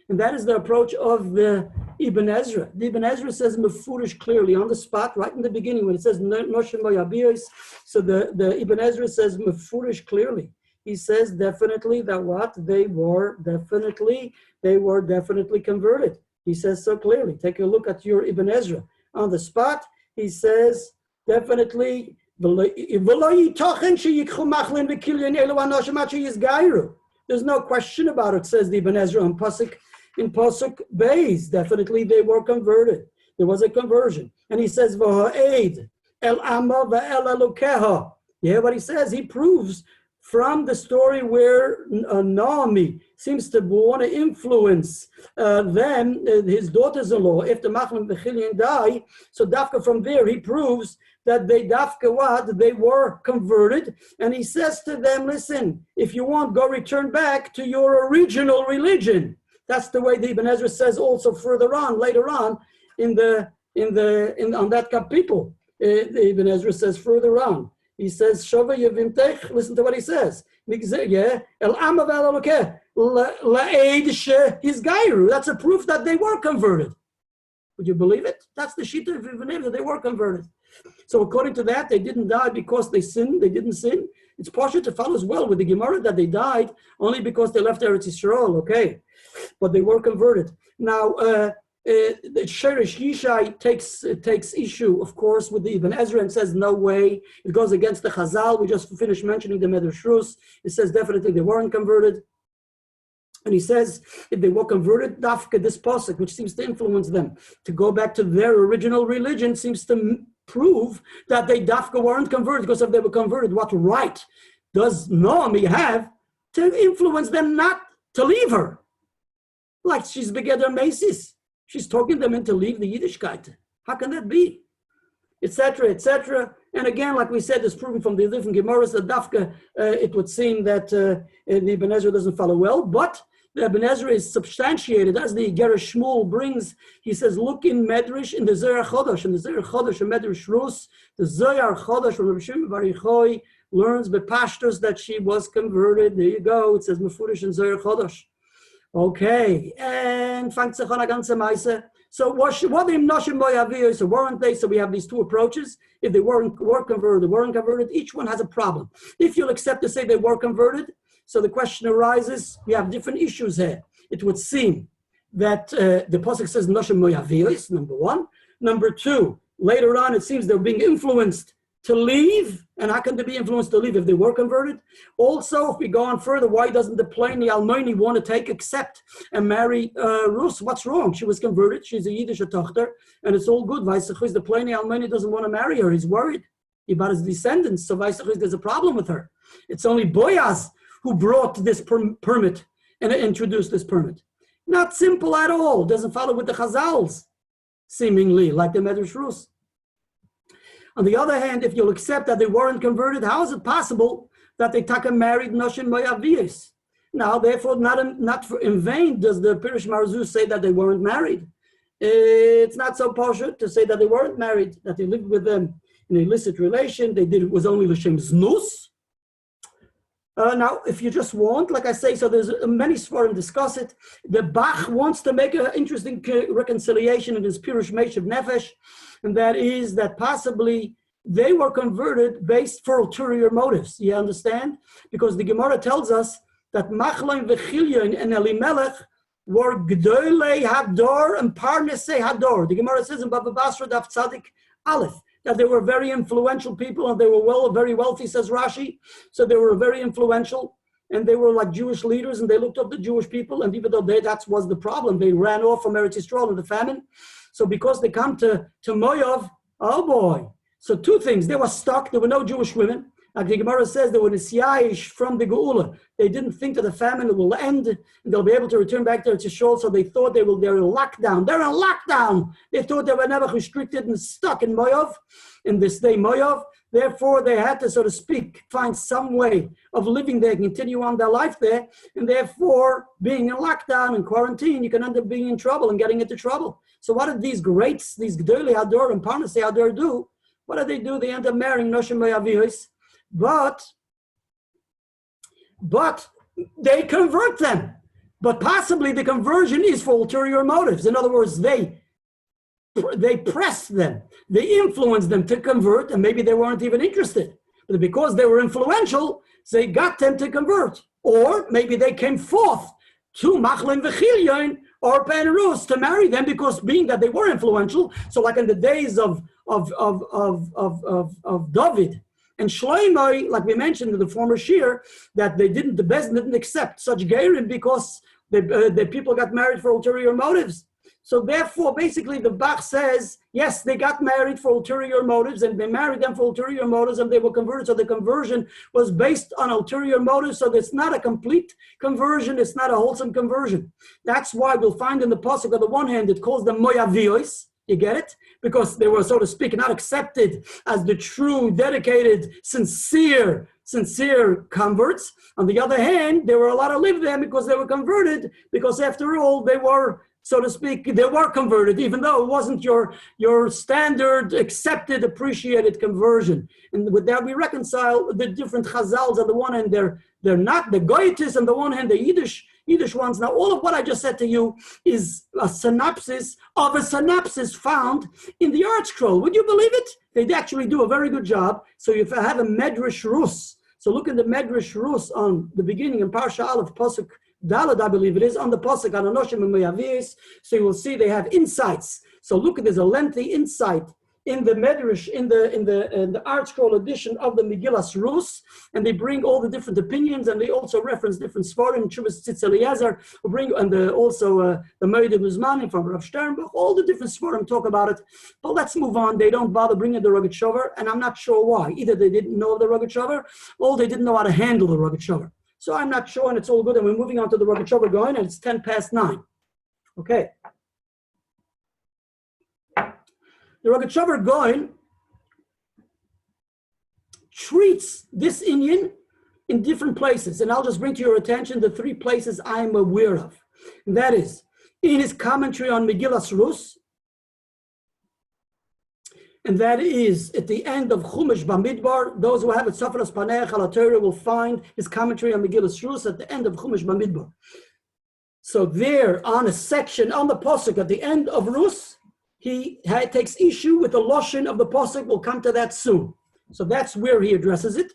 and that is the approach of the Ibn Ezra. The Ibn Ezra says mefurish clearly on the spot, right in the beginning when it says Noshem Mayavios. So the Ibn Ezra says mefurish clearly. He says definitely that what they were definitely converted. He says so clearly. Take a look at your Ibn Ezra on the spot. He says definitely. There's no question about it, says the Ibn Ezra in Pasuk Beis. Definitely they were converted. There was a conversion. And he says, V'ha'ed el amma v'el elokeha. You hear what he says? He proves from the story where Naomi seems to want to influence them, his daughters-in-law, if the Machlim Bechilian die. So Dafka from there, he proves that they were converted, and he says to them, listen, if you want, go return back to your original religion. That's the way the Ibn Ezra says also later on on that kapitel. The Ibn Ezra says further on. He says, Shova Yevimtech, listen to what he says. That's a proof that they were converted. Would you believe it? That's the Shita of Ibn Ezra, they were converted. So according to that, they didn't die because they sinned, they didn't sin. It's partial to follow as well with the Gemara that they died only because they left Eretz Yisrael, okay? But they were converted. Now, the Sheresh Yishai takes issue, of course, with the Ibn Ezra and says, no way. It goes against the Chazal. We just finished mentioning the Megilas Rus. It says definitely they weren't converted. And he says, if they were converted, dafka, this pasuk, which seems to influence them to go back to their original religion, seems to prove that they dafka weren't converted, because if they were converted, what right does Naomi have to influence them not to leave her? Like she's begeder Macy's. She's talking them into leave the Yiddishkeit. How can that be? Etc., etc. And again, like we said, it's proven from the different Gemaras that dafka, it would seem that the Ibn Ezra doesn't follow well, but the Ibn Ezra is substantiated, as the Gerish Shmuel brings. He says, look in Medrash, in the Zohar Chodesh, and Medrash Rus, the Zohar Chodesh from Rabbi Shimon Bar Yochai learns by pastors that she was converted. There you go. It says Mefurish in Zohar Chodesh. Okay, and fangt sich an a ganze Meise. So what im Noshim Moyaviyos, so weren't they? So we have these two approaches. If they were converted, they weren't converted, each one has a problem. If you'll accept to say they were converted, so the question arises, we have different issues here. It would seem that the Pasuk says Noshim Moyaviyos, number one. Number two, later on it seems they're being influenced to leave. And how can they be influenced to leave if they were converted? Also, if we go on further, why doesn't the plainly Almoni want to accept and marry Rus? What's wrong? She was converted. She's a Yiddish tochter, and it's all good. Weissachus, the plainly Almoni doesn't want to marry her. He's worried about his descendants. So Weissachus, there's a problem with her. It's only Boaz who brought this permit and introduced this permit. Not simple at all. Doesn't follow with the Chazals, seemingly, like the Megilas Rus. On the other hand, if you'll accept that they weren't converted, how is it possible that they married Noshim Moyaviyos? Now, therefore, not in vain does the Pirush Marzu say that they weren't married. It's not so poshut to say that they weren't married, that they lived with them in an illicit relation. They did it was only l'shem znus. Now, if you just want, like I say, so there's many Sfarim discuss it. The Bach wants to make an interesting reconciliation in his Pirush Meshav Nefesh, and that is that possibly they were converted based for ulterior motives. You understand? Because the Gemara tells us that Machlaim v'Chilyon and Elimelech were Gdolei Hador and Parnesei Hador. The Gemara says in Baba Basra Daf Tzadik Aleph that they were very influential people, and they were very wealthy, says Rashi. So they were very influential, and they were like Jewish leaders, and they looked up to Jewish people, and even though that was the problem, they ran off from Eretz Yisrael in the famine. So because they come to Moav, oh boy. So two things, they were stuck, there were no Jewish women. Like the Gemara says, they were nisyayish from the Geula. They didn't think that the famine will end and they'll be able to return back to Eretz Yisrael, so they thought they're in lockdown. They're in lockdown. They thought they were never restricted and stuck in Moav, in this day Moav. Therefore, they had to, so to speak, find some way of living there, continue on their life there. And therefore, being in lockdown and quarantine, you can end up being in trouble and getting into trouble. So what did these greats, these Gdolei Hador and Parnesei Hador do? What did they do? They end up marrying Noshim Moyaviyos. But they convert them. But possibly the conversion is for ulterior motives. In other words, they pressed them. They influenced them to convert, and maybe they weren't even interested. But because they were influential, they got them to convert. Or maybe they came forth to Machlin v'Chilyon or Ben Rus to marry them, because being that they were influential, so like in the days of David and Shlomo, like we mentioned in the former shir, that the Bezdin didn't accept such gerim because the people got married for ulterior motives. So therefore, basically, the Bach says, yes, they got married for ulterior motives, and they married them for ulterior motives, and they were converted. So the conversion was based on ulterior motives. So it's not a complete conversion. It's not a wholesome conversion. That's why we'll find in the pasuk, on the one hand, it calls them Moyaviyos. You get it? Because they were, so to speak, not accepted as the true, dedicated, sincere converts. On the other hand, they were allowed to live there because they were converted, because after all, they were, so to speak, they were converted, even though it wasn't your standard, accepted, appreciated conversion. And with that, we reconcile the different chazals. On the one hand, they're not the goyitis, on the one hand, the Yiddish ones. Now, all of what I just said to you is a synopsis of a synopsis found in the Art Scroll. Would you believe it? They actually do a very good job. So if I have a Medrash Rus, so look at the Medrash Rus on the beginning in Parsha Aleph, Pasuk Dalad, I believe it is, on the Pasuk, on Anoshim and Meyavis. So you will see they have insights. So look, there's a lengthy insight in the Medrash, in the Art Scroll edition of the Megilas Rus, and they bring all the different opinions, and they also reference different Svarim, Chuvas Tzitz Eliezer, who bring, and also the Merid Uzmani from Rav Sternbach, all the different Svarim talk about it. But let's move on. They don't bother bringing the Rogatchover, and I'm not sure why. Either they didn't know the Rogatchover, or they didn't know how to handle the Rogatchover. So I'm not sure, and it's all good, and we're moving on to the Rogatchover Gaon, and it's 9:10. Okay. The Rogatchover Gaon treats this Inyan in different places, and I'll just bring to your attention the 3 places I'm aware of. And that is, in his commentary on Megilas Rus, and that is at the end of Chumash Bamidbar. Those who have it, Safras Paneach al Torah, will find his commentary on Megilas Rus at the end of Chumash Bamidbar. So there, on a section, on the Pasuk at the end of Rus, he takes issue with the Lashon of the Pasuk. We'll come to that soon. So that's where he addresses it.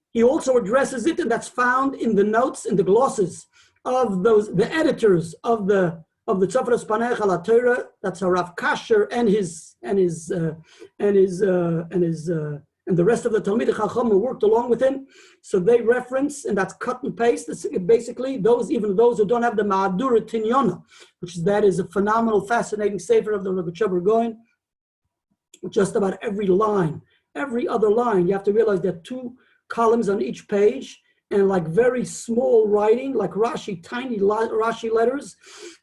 He also addresses it, and that's found in the notes, in the glosses of the editors of the Tzafras Paneach al Torah. That's Rav Kasher and the rest of the Talmidei Chacham who worked along with him. So they reference, and that's cut and paste. It's basically even those who don't have the Ma'adura Tinyana, that is a phenomenal, fascinating sefer of the Rogatchover Gaon. Just about every line, every other line, you have to realize there are 2 columns on each page, and like very small writing, like Rashi, tiny Rashi letters,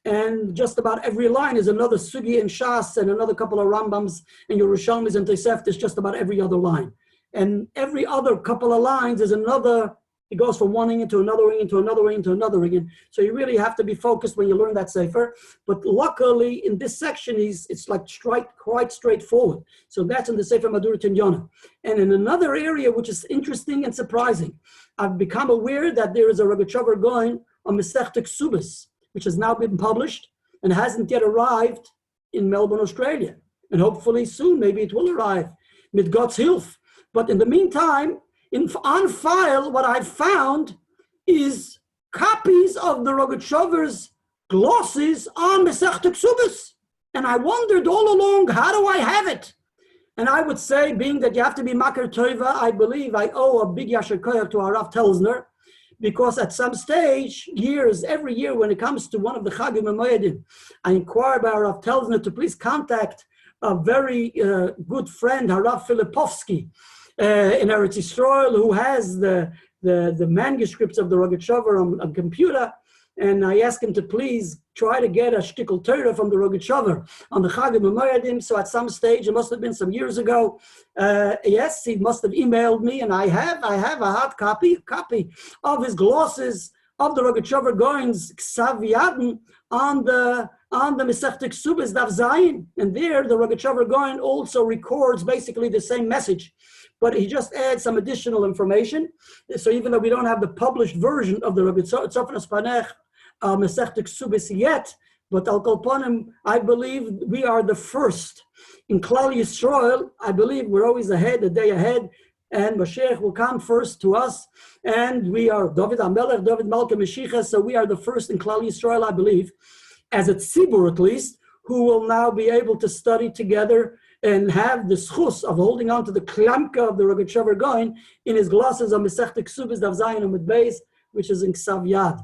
and just about every line is another Sugi and Shas, and another couple of Rambams and Yerushalmis and Toseftos, just about every other line. And every other couple of lines is another, it goes from one ring to another ring, into another ring, to another ring. So you really have to be focused when you learn that sefer. But luckily, in this section, it's like quite straightforward. So that's in the Sefer Madura Tinyana. And in another area, which is interesting and surprising, I've become aware that there is a Rogatchover Gaon on Masechta Ksubas, which has now been published and hasn't yet arrived in Melbourne, Australia. And hopefully soon, maybe it will arrive, with God's help. But in the meantime, on file, what I've found is copies of the Rogatchover's glosses on Masechta Ksubas. And I wondered all along, how do I have it? And I would say, being that you have to be Makar Tova, I believe I owe a big Yasher Koyach to Rav Telzner, because at some stage, every year when it comes to one of the Chagim and Moedim, I inquire by Rav Telzner to please contact a very good friend, Harav Filipovsky, in Eretz Yisrael, who has the manuscripts of the Rogatchover on computer. And I asked him to please try to get a shtickle Torah from the Rogatchover on the Chagim Moedim. So at some stage, it must have been some years ago, yes, he must have emailed me, and I have a hard copy of his glosses of the Rogatchover Gaon's Ksav Yadin on the Masechta Ksubas Daf Zayin. And there, the Rogatchover Gaon also records basically the same message, but he just adds some additional information. So even though we don't have the published version of the Rogatchover Paneach Masechta Ksubas yet, but Al Kolponim, I believe we are the first in Klal Yisrael. I believe we're always ahead, a day ahead, and Mashiach will come first to us. And we are David HaMelech, David Malka Mashiach, so we are the first in Klal Yisrael, I believe, as a tzibur at least, who will now be able to study together and have the schus of holding on to the klamka of the Rogatchover Gaon in his glosses on Masechta Ksubas Daf Zayin Amud Beis, which is in Ksav Yad.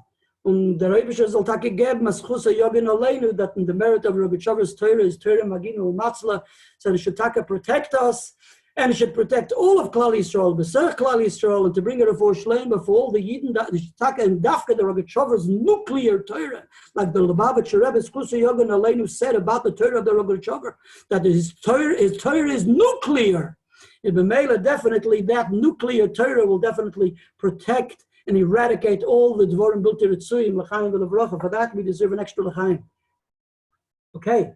Und der Rebbe soll Tage geben, as schus Yogin Aleinu, that in the merit of Rogatchover's Torah is Torah Maginu Umatzla, so it should protect us, and it should protect all of Klal Yisrael, B'serch Klal Yisrael, and to bring it before Shleim, for all the Yidden, that Taka and Dafka, the Rogatchover's nuclear Torah, like the Lubavitcher Rebbe Schus Yogin Aleinu said about the Torah of the Rogatchover, that his Torah is nuclear. In B'meila, definitely that nuclear Torah will definitely protect and eradicate all the Dvorim Bilti Ritzuyim, L'chaim V'Levrocha. For that, we deserve an extra L'chaim. Okay,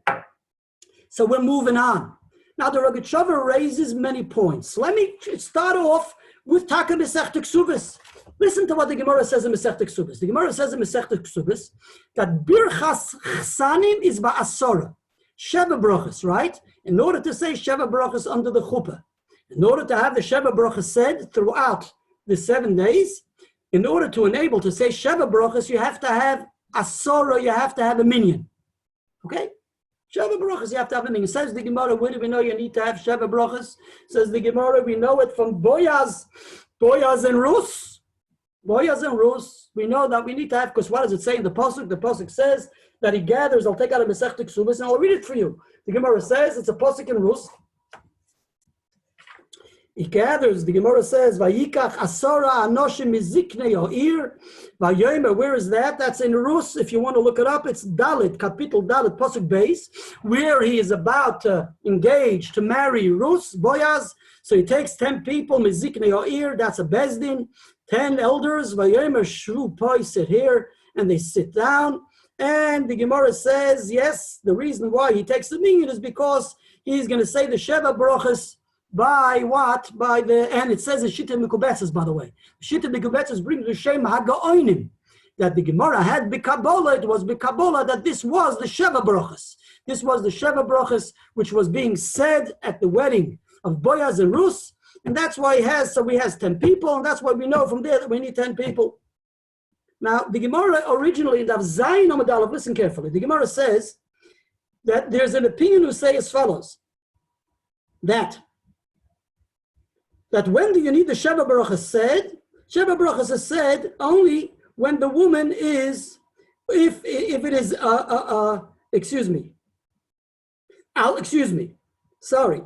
so we're moving on. Now, the Rogatchover raises many points. Let me start off with Taka Masechta Ksubas. Listen to what the Gemara says in Masechta Ksubas. The Gemara says in Masechta Ksubas that Birchas Chsanim is Ba'asora. Sheva Brochas, right? In order to say Sheva Brochas under the Chuppah, in order to have the Sheva Brochas said throughout the 7 days, in order to enable to say Sheva Brachas, you have to have a Sorah, you have to have a minion. Okay? Sheva Brachas, you have to have a minion. Says the Gemara, where do we know you need to have Sheva Brachas? Says the Gemara, we know it from Boyaz and Rus. Boyaz and Rus, we know that we need to have, because what does it say in the Pasuk? The Pasuk says that he gathers, I'll take out a Masechta Ksubas and I'll read it for you. The Gemara says, it's a Pasuk in Rus. He gathers, the Gemara says, Vayikach Asara Anoshim Miziknei Ha'ir. Vayomer, where is that? That's in Rus. If you want to look it up, it's Dalit, Capital Dalit, Pasuk Beis, where he is about to engage to marry Rus, Boyaz. So he takes 10 people, Miziknei Ha'ir, that's a Bezdin, 10 elders, Vayomer Shvu Poi, sit here, and they sit down. And the Gemara says, yes, the reason why he takes the minion is because he's going to say the Sheva Brachas. By what? By the, and it says in Shita Mikubetzes, by the way. Shita Mikubetzes brings the Shem HaGaonim, that the Gemara had Bikabola, it was Bikabola, that this was the Sheva Brachas. This was the Sheva Brachas, which was being said at the wedding of Boyaz and Rus, and that's why he has, so he has 10 people, and that's why we know from there that we need 10 people. Now, the Gemara originally, the Zayin Amadalav, listen carefully, the Gemara says that there's an opinion who say as follows, that when do you need the Sheva Brachas said? Sheva Brachas is said only when the woman is, if it is, excuse me, sorry.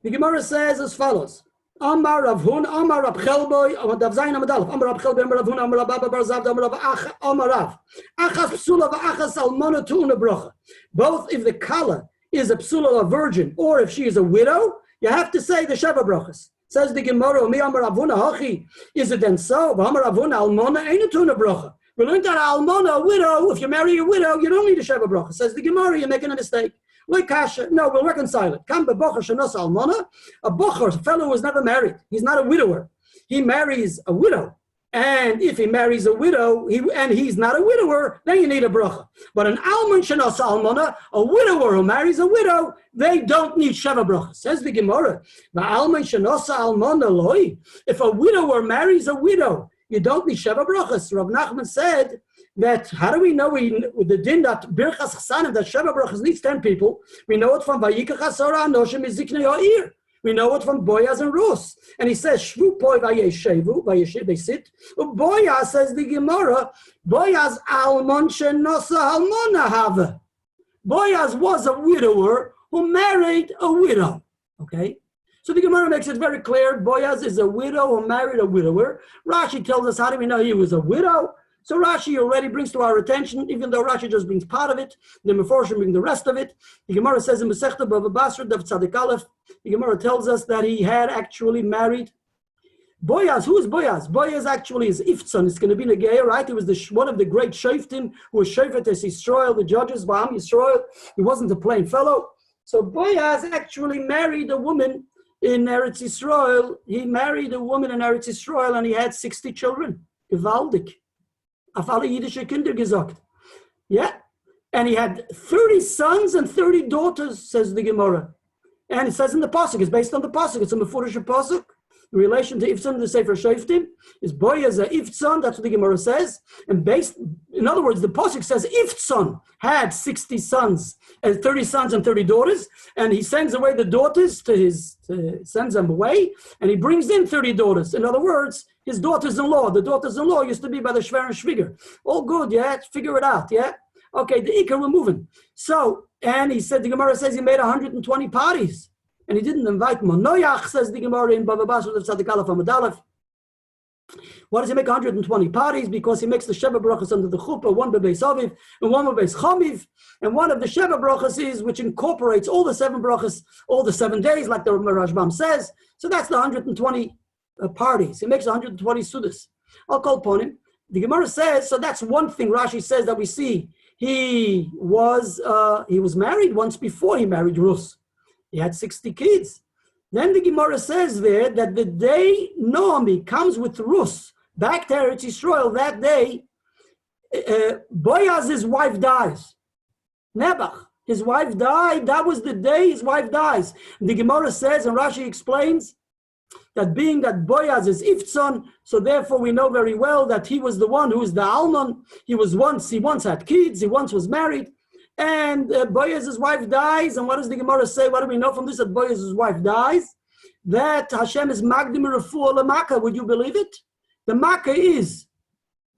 The Gemara says as follows, Amar Rav Hun, Amar Rab Chelboy, Amar Dav Zayin Amadalef, Amar Rab Chelboy, Amar Rav Hun, Amar Rab Abba Bar Zavda, Amar Rab Amar Rav, Achas Psula v'Achas Almona Tu'una Bracha. Both if the Kala is a Psula, a virgin, or if she is a widow, you have to say the Sheva Brachas. Says the Gemara, Mi Amar Avuna Hachi, is it then so? Amar Avuna Almona ain't a Tuna Bracha. We learned that Almona, a widow, if you marry a widow, you don't need a Sheva Bracha. Says the Gemara, you're making a mistake. Like Kasha, no, we'll reconcile it. Kam beBocher Shanos Almona, a Bocher, a fellow who was never married. He's not a widower. He marries a widow. And if he marries a widow, and he's not a widower, then you need a bracha. But an almon shenos almona, a widower who marries a widow, they don't need sheva bracha. Says the Gemara, the almon shenos almona loy. If a widower marries a widow, you don't need sheva brachas. Rav Nachman said that, how do we know the din that birchas chasanim, that sheva brachas needs 10 people? We know it from Vayikach Asara Anoshim Miziknei Ha'ir. We know it from Boyaz and Rus. And he says, Shvu poi vayeshevu, they sit. Boyaz, says the Gemara, Boyaz almon shenosa almona have. Boyaz was a widower who married a widow. Okay? So the Gemara makes it very clear, Boyaz is a widow who married a widower. Rashi tells us, how do we know he was a widow? So Rashi already brings to our attention, even though Rashi just brings part of it, the Meforshim bring the rest of it. The Gemara says in Masechta Bava Basra, Dav Tzadik Aleph, the Gemara tells us that he had actually married Boyaz. Who is Boyaz? Boyaz actually is Iftzon. It's going to be Negei, right? He was one of the great Shoftim who was Shofet as Yisrael, the judges, Ba'am Yisrael. He wasn't a plain fellow. So Boyaz actually married a woman in Eretz Yisrael. He married a woman in Eretz Yisrael and he had 60 children. Gewaldig. Auf alle jüdische Kinder gesagt. Yeah. And he had 30 sons and 30 daughters, says the Gemara. And it says in the Pasuk, it's based on the Pasuk, it's a Mefurish Pasuk. In relation to Iftzon, the Sefer Shoftim, is Boyaz a Iftzon, that's what the Gemara says. And in other words, the Pasuk says Iftzon had 60 sons, 30 sons and 30 daughters, and he sends away the daughters sends them away, and he brings in 30 daughters. In other words, his daughters-in-law. The daughters-in-law used to be by the Shver and Shviger. All good, yeah? Figure it out, yeah? Okay, the Iker, we're moving. So, and he said, the Gemara says he made 120 parties. And he didn't invite Monoyach, says the Gemara in Bava Basra of Tzadik Aleph Amud Aleph. Why does he make 120 parties? Because he makes the Sheva Brachas under the Chuppah, one Bebeis Aviv, and one Bebeis Chamiv. And one of the Sheva Brachas is, which incorporates all the 7 brachas, all the 7 days, like the Rashbam says. So that's the 120 parties. He makes 120 sudas. I'll call upon him. The Gemara says, so that's one thing Rashi says that we see. He was married once before he married Rus. He had 60 kids. Then the Gemara says there that the day Naomi comes with Rus back to Eretz Yisrael, that day, Boyaz's wife dies. Nebuch, his wife died. That was the day his wife dies. The Gemara says, and Rashi explains, that being that Boaz is Iftzon, so therefore we know very well that he was the one who is the Almon. He once had kids, he once was married, and Boaz's wife dies. And what does the Gemara say? What do we know from this? That Boaz's wife dies, that Hashem is Magdim Refuah L'Makkah. Would you believe it? The Makkah is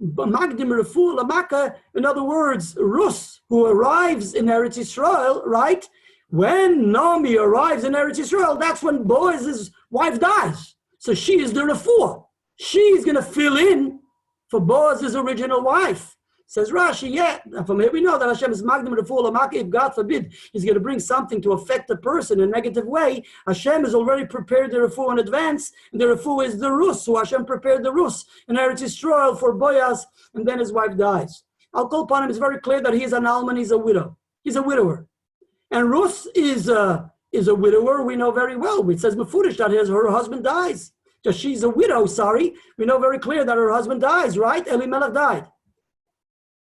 Magdim Refuah L'Makkah. In other words, Rus, who arrives in Eretz Yisrael, right? When Naomi arrives in Eretz Yisrael, that's when Boaz's wife dies. So she is the refuah. She's going to fill in for Boaz's original wife. Says Rashi, yeah. And from here we know that Hashem is Magdim Refuah L'Makkah. If God forbid He's going to bring something to affect the person in a negative way, Hashem has already prepared the refuah in advance. And the refuah is the Rus. So Hashem prepared the Rus in Eretz Yisrael for Boaz, and then his wife dies. I'll call upon him. It's very clear that he is an alman. He's a widow. He's a widower. And Rus is a widower, we know very well. It says Mefurish that her husband dies. Just she's a widow, we know very clear that her husband dies, right? Elimelech died.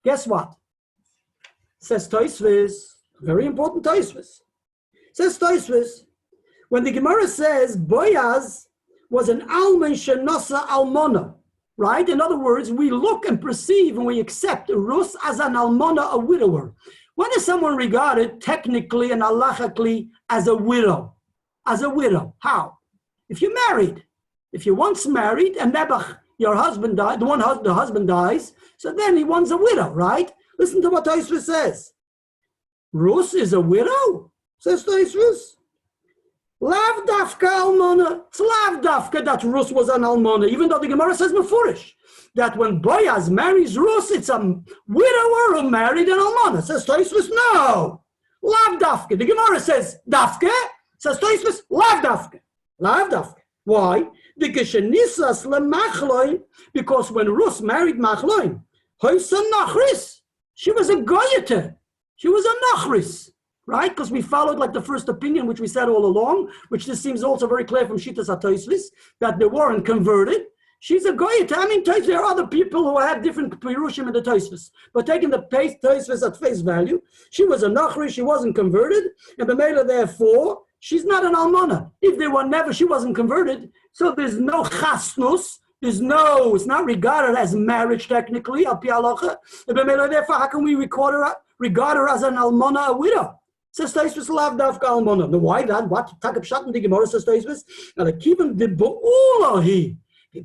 Guess what? Says Tosfos, very important Tosfos. Says Tosfos, when the Gemara says Boaz was an alman shenosa almona, right? In other words, we look and perceive and we accept Rus as an almona, a widower. When is someone regarded technically and halachically as a widow? As a widow. How? If you're married. If you're once married and Nebuch, your husband died, the husband dies, so then he wants a widow, right? Listen to what Tosfos says. Rus is a widow, says Tosfos. Lav dafka almona. It's lav dafka that Rus was an almona, even though the Gemara says mefurish that when Boaz marries Rus, it's a widower who married an almana. Says Tosfos, no. Lav dafka. The Gemara says dafka. Says Tosfos, lav dafka. Lav dafka. Why? Because when Rus married Machloim, she was a goyete. She was a nachris. Right? Because we followed like the first opinion, which we said all along, which this seems also very clear from Shittas HaTosfos, that they weren't converted. She's a goyet. I mean, there are other people who have different pirushim in the Tosfos. But taking the Tosfos at face value, she was a nachri, she wasn't converted, and B'meila, therefore, she's not an almana. If they were never, she wasn't converted, so there's no chasnus, it's not regarded as marriage technically, al pi halacha. And B'meila, therefore, how can we regard her as an almana, a widow? Says Tosfos, lav dafka almana. Now why that? What? Takab Shatan the Gemara says Tosfos. Now they keep him the ba'ulahi.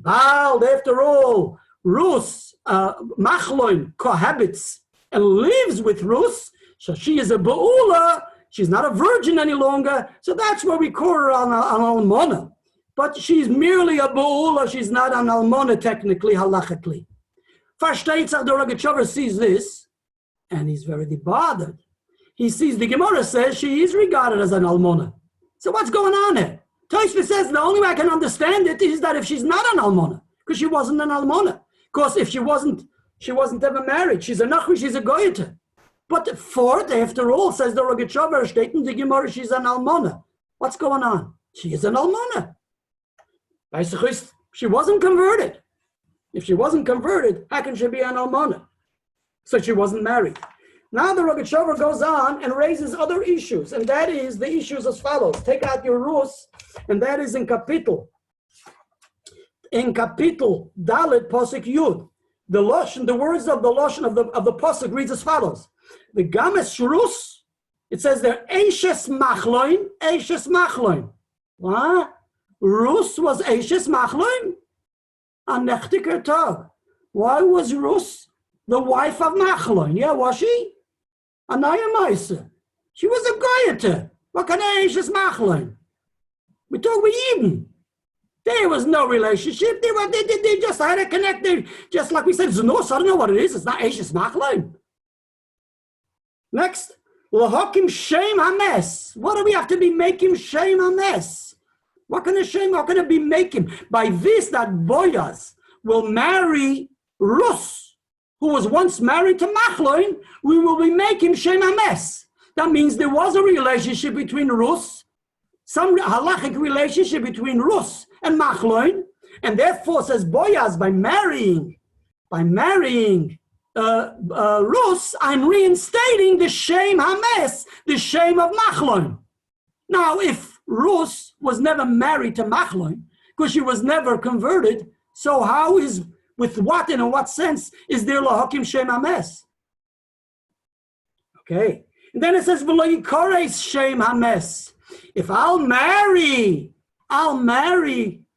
After all, Rus, Machloim, cohabits and lives with Rus, so she is a ba'ula. She's not a virgin any longer. So that's where we call her an almana. But she's merely a ba'ula. She's not an almana technically, halachically. Versteht, the Rogatchover sees this, and he's very bothered. He sees the Gemara says she is regarded as an almona. So what's going on here? Tosfos says the only way I can understand it is that if she's not an almona, because she wasn't an almona. Because if she wasn't ever married. She's a nachri, she's a goyete. But fourth, after all, says the Rogatchover, steht in the Gemara, she's an almona. What's going on? She is an almona. She wasn't converted. If she wasn't converted, how can she be an almona? So she wasn't married. Now the Rogatchover goes on and raises other issues, and that is the issues as follows. Take out your Rus, and that is in Kapitel. In Kapitel Dalet Posuk Yud, the words of the Lashon of the Posuk reads as follows. The Games Rus, it says there, Eishes Machloim. What? Rus was Eishes Machloim? A nechtiker tag. Why was Rus the wife of Machloim? Yeah, was she? Anaya Maisa. She was a goyete. What kind of Eishes Machloim? We talk with Eden. There was no relationship. They just had a connected, just like we said, Znos, I don't know what it is. It's not Eishes Machloim. Next, L'hakim Shem Hames. What do we have to be making Shem Hames? What kind of shame? How can it be making? By this, that Boaz will marry Rus, who was once married to Machloim, we will be making Shem Hames. That means there was a relationship between Rus, some halachic relationship between Rus and Machloim, and therefore, says Boaz, by marrying Rus, I'm reinstating the Shem Hames, the shame of Machloim. Now, if Rus was never married to Machloim, because she was never converted. So how is, with what and in what sense is there lahakim shem hames? Okay. And then it says, v'lo yikoreis shem hames. If I'll marry,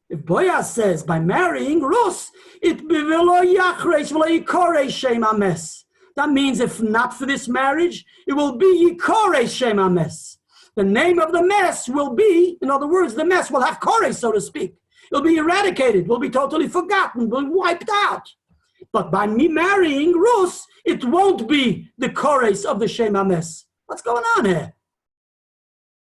if Boaz says, by marrying Rus, it be v'lo yachreis, v'lo yikoreis shem hames. That means if not for this marriage, it will be yikoreis shem hames. The name of the mess will be, in other words, the mess will have kores, so to speak. It'll be eradicated, will be totally forgotten, will be wiped out. But by me marrying Rus, it won't be the kores of the Shem HaMes. What's going on here?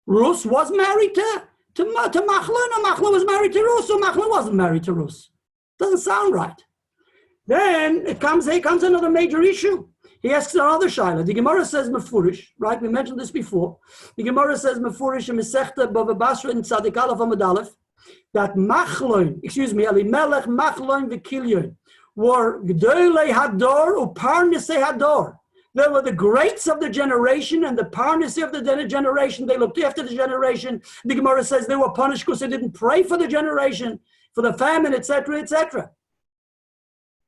Rus was married to Machlon, or Machlon was married to Rus, or Machlon wasn't married to Rus. Doesn't sound right. Then here comes another major issue. He asks another shaila. The Gemara says mefurish, right? We mentioned this before. The Gemara says mefurish in Masechta Bava Basra in Tzadik Aleph Amud Aleph that Elimelech, Machlon, v'Kilyon were Gdolei Hador or Parnasei Hador. They were the greats of the generation and the Parnasei of the generation. They looked after the generation. The Gemara says they were punished because they didn't pray for the generation, for the famine, etc., etc.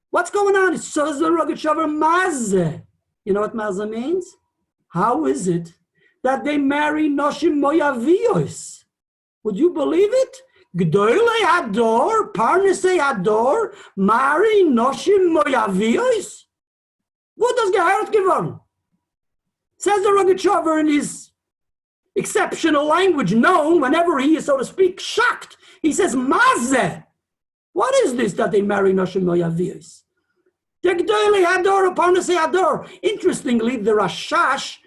What's going on? It says the Rogatchover Mazeh. You know what Mazeh means? How is it that they marry Noshim Moyaviyos? Would you believe it? Gdolei Hador, Parnasei Hador, marry Noshim Moyaviyos? What does Geheret geworden? Says the Rogatchover in his exceptional language, known whenever he is, so to speak, shocked. He says, Mazeh. What is this that they marry Noshim Moyaviyos? Interestingly, the Rashash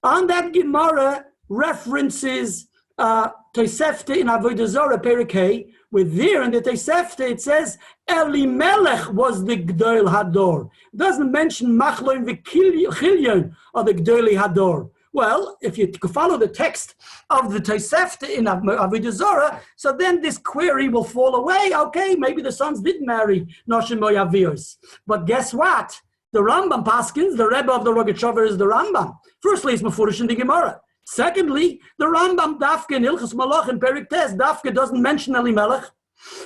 on that Gemara references Tosefta in Avodah Zarah Perikei, with there in the Tosefta it says Elimelech was the Gdol Hador. It doesn't mention Machlon v'Kilyon or the Gdoli Hador. Well, if you follow the text of the Tosefta in Avodah Zarah, so then this query will fall away. Okay, maybe the sons did marry Noshim Moyaviyos. But guess what? The Rambam Paskins, the Rebbe of the Rogatchover is the Rambam. Firstly, it's Mefurish in the Gemara. Secondly, the Rambam Dafke in Hilchos Malach in Perik Tes, Dafke doesn't mention Elimelech.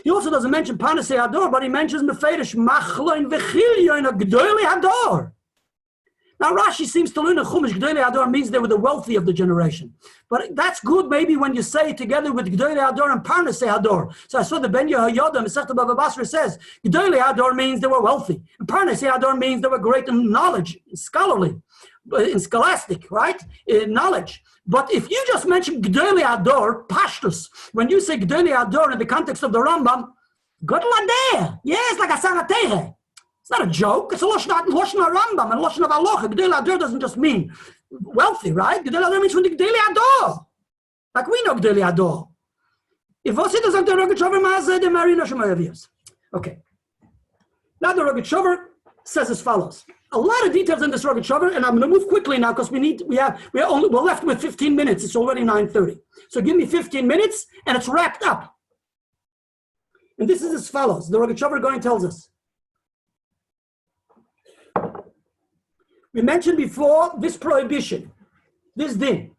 He also doesn't mention Parnasei Hador, but he mentions Meferish Machlon v'Chilyon or Gdolei Hador. Now Rashi seems to learn that Chumash Gdolei Hador means they were the wealthy of the generation. But that's good maybe when you say it together with Gdolei Hador and Parnasei Hador. So I saw the Ben Yehoshua, Masechta Bava Basra says, Gdolei Hador means they were wealthy. And Parnasei Hador means they were great in knowledge, scholarly, in scholastic, right? In knowledge. But if you just mention Gdolei Hador, Pashtus, when you say Gdolei Hador in the context of the Rambam, Godel Hador, yes, like a Sanatere. It's not a joke. It's a Lashon Rambam and Lashon Halacha. Gdolei Hador doesn't just mean wealthy, right? Gdolei Hador means from the Gdolei Hador. Like we know Gdolei Hador. If Vosi doesn't do Rogatchover Mazeh, they marry Noshim Moyaviyos. Okay. Now the Rogatchover says as follows. A lot of details in this Rogatchover, and I'm going to move quickly now because we're left with 15 minutes. It's already 9:30. So give me 15 minutes, and it's wrapped up. And this is as follows. The Rogatchover going tells us. We mentioned before this prohibition, this din.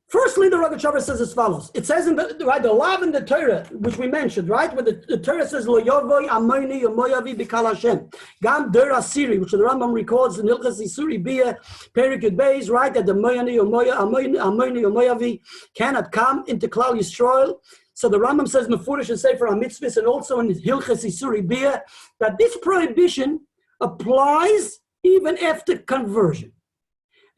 Firstly, the Rogatchover says as follows. It says in the law in the Torah, which we mentioned, right? Where the Torah says, Lo yovoi amoni yomoyavi b'kal Hashem. Gam der asiri, which the Rambam records in Hilchos Isuri Bia, Perik Yud Beis, right? That the amoni yomoyavi cannot come into Klal Yisrael. So the Rambam says, Mefurish and Sefer HaMitzvahs, and also in Hilchos Isuri Bia, that this prohibition applies even after conversion.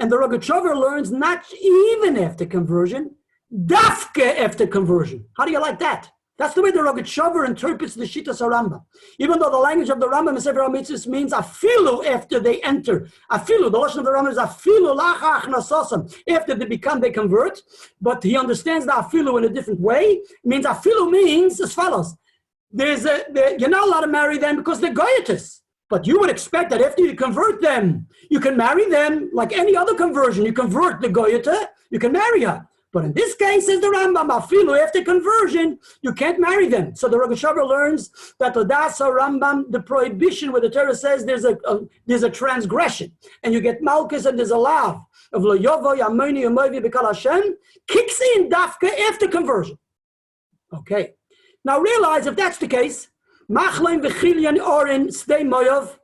And the Rogatchover learns not even after conversion, dafke after conversion. How do you like that? That's the way the Rogatchover interprets the Shittas HaRambam. Even though the language of the Rambam and Sefer HaMitzvahs means afilu after they enter. Afilu, the Lashon of the Rambam is afilu lachach nasosam. After they convert. But he understands the afilu in a different way. It means afilu means as follows. You're not allowed to marry them because they're goyetus. But you would expect that after you convert them, you can marry them like any other conversion. You convert the goyeta, you can marry her. But in this case, says the Rambam, afilu, after conversion, you can't marry them. So the Rogatchover learns that Odasa Rambam, the prohibition where the Torah says there's a transgression, and you get malchus and there's a lav of lo yovo yamoni yamovi b'kal Hashem, kicks in dafka after conversion. Okay. Now realize if that's the case, Machlaim v'chilyan orin stay moyav.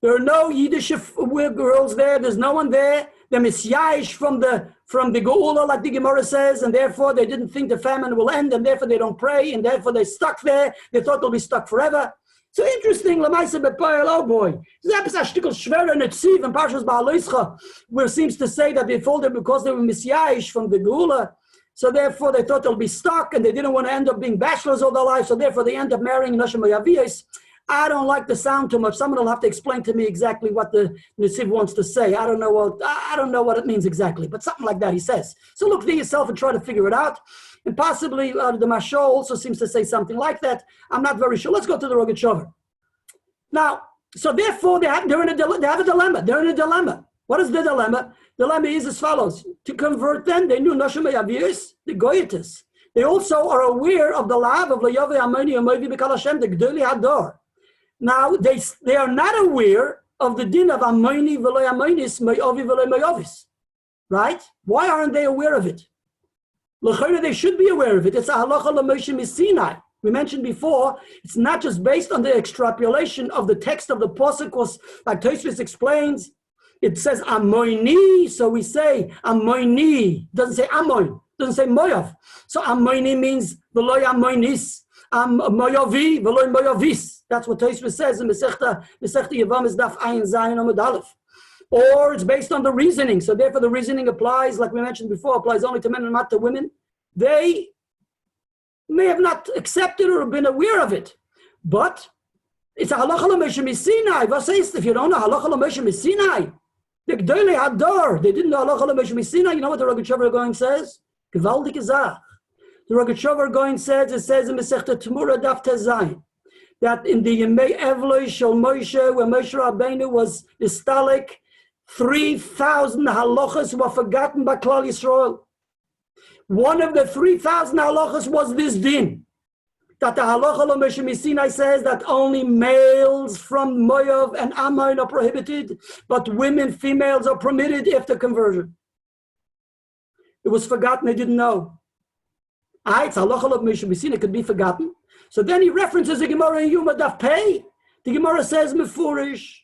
There are no Yiddish girls there. There's no one there. They're misyayish from the Geula, like the Gemara says, and therefore they didn't think the famine will end, and therefore they don't pray, and therefore they're stuck there. They thought they'll be stuck forever. So interesting, Lamaisa Bepoel, oh boy. There's a shtickle shver and Netziv and Parshas Ba'aloischa, where it seems to say that they folded because they were misyayish from the Geula. So therefore they thought they'll be stuck, and they didn't want to end up being bachelors all their life, so therefore they end up marrying Nashim Yaviyos. I don't like the sound too much. Someone will have to explain to me exactly what the Netziv wants to say. I don't know what it means exactly, but something like that he says. So look for yourself and try to figure it out. And possibly the Mashal also seems to say something like that. I'm not very sure. Let's go to the Rogatchover. Now, so therefore they have a dilemma. They're in a dilemma. What is the dilemma? The dilemma is as follows. To convert them, they knew Nashim Yaviyos, the Goyetis. They also are aware of the lav of Layove Amoni Amovi B'Kal Hashem, the Gdoli Hador. Now, they are not aware of the din of Amoni V'Lo Amonis Mayovi V'Lo Mayovis. Right? Why aren't they aware of it? L'chayra, they should be aware of it. It's a halacha l'Moshe Misinai. We mentioned before, it's not just based on the extrapolation of the text of the Pasuk, because like Tosfos explains, it says Amoini, so we say Amoini. It doesn't say Amoin, it doesn't say Moyav. So Amoini means V'Lo Amoinis, Moyavi, V'Lo Moyavis. That's what Tosfos says in Masechta Yevamos Daf Ayin Zayin Amud Aleph. Or it's based on the reasoning. So therefore the reasoning applies, like we mentioned before, applies only to men and not to women. They may have not accepted or been aware of it. But it's a halacha l'Moshe Misinai. What says if you don't know halacha l'Moshe Misinai? The Gdolei Hador, they didn't know halacha l'Moshe Misinai. You know what the Rogatchover going says? Gewaldige Zach. The Rogatchover going says, it says in Masechta Temura Daf Tezayin, that in the Yemei Evloi Shel Moshe, where Moshe Rabbeinu was istalik, 3,000 halachas were forgotten by Klal Yisrael. One of the 3,000 halachas was this din, that the halacha l'Moshe Misinai says that only males from Moav and Ammon are prohibited, but women, females are permitted after conversion. It was forgotten, they didn't know. It's halacha l'Moshe Misinai, could be forgotten. So then he references the Gemara in Yuma Daf Pei. The Gemara says mefurish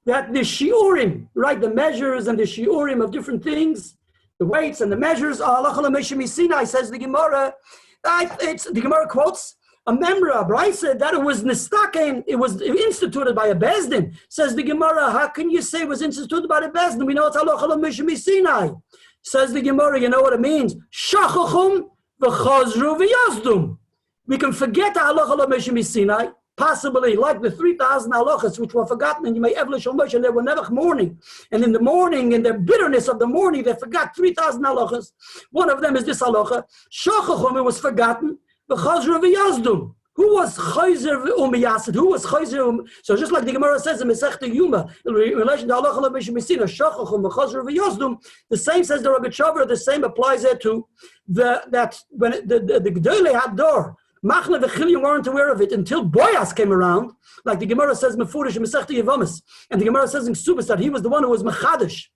that the shiurim, right, the measures and the shiurim of different things, the weights and the measures are halacha l'Moshe Misinai, says the Gemara. The Gemara quotes a member of Brisa that it was nistaken, it was instituted by a bezdin. Says the Gemara, how can you say it was instituted by the bezdin? We know it's halacha l'Moshe Misinai. Says the Gemara, you know what it means? Shachachum v'chazru v'yazdum. We can forget the halacha l'Moshe Misinai, possibly like the 3,000 halachas which were forgotten in Yemei Evloi Shel Moshe, and they were never mourning. And in the morning, in the bitterness of the morning, they forgot 3,000 halachas. One of them is this halacha. Shachachum, it was forgotten. V'chazru v'yazdum. Who was chayzer u'miyasid? Who was chayzer? So just like the Gemara says in Masechta Yuma, in relation to halacha l'Moshe Misinai, shachachum v'chazru v'yazdum, the same says the Rogatchover, the same applies there too. That when the Gdolei Hador, Machle v'chilyon weren't aware of it until Boyas came around, like the Gemara says mefurish in Masechta Yevamos, and the Gemara says in Ksubas that he was the one who was mechadish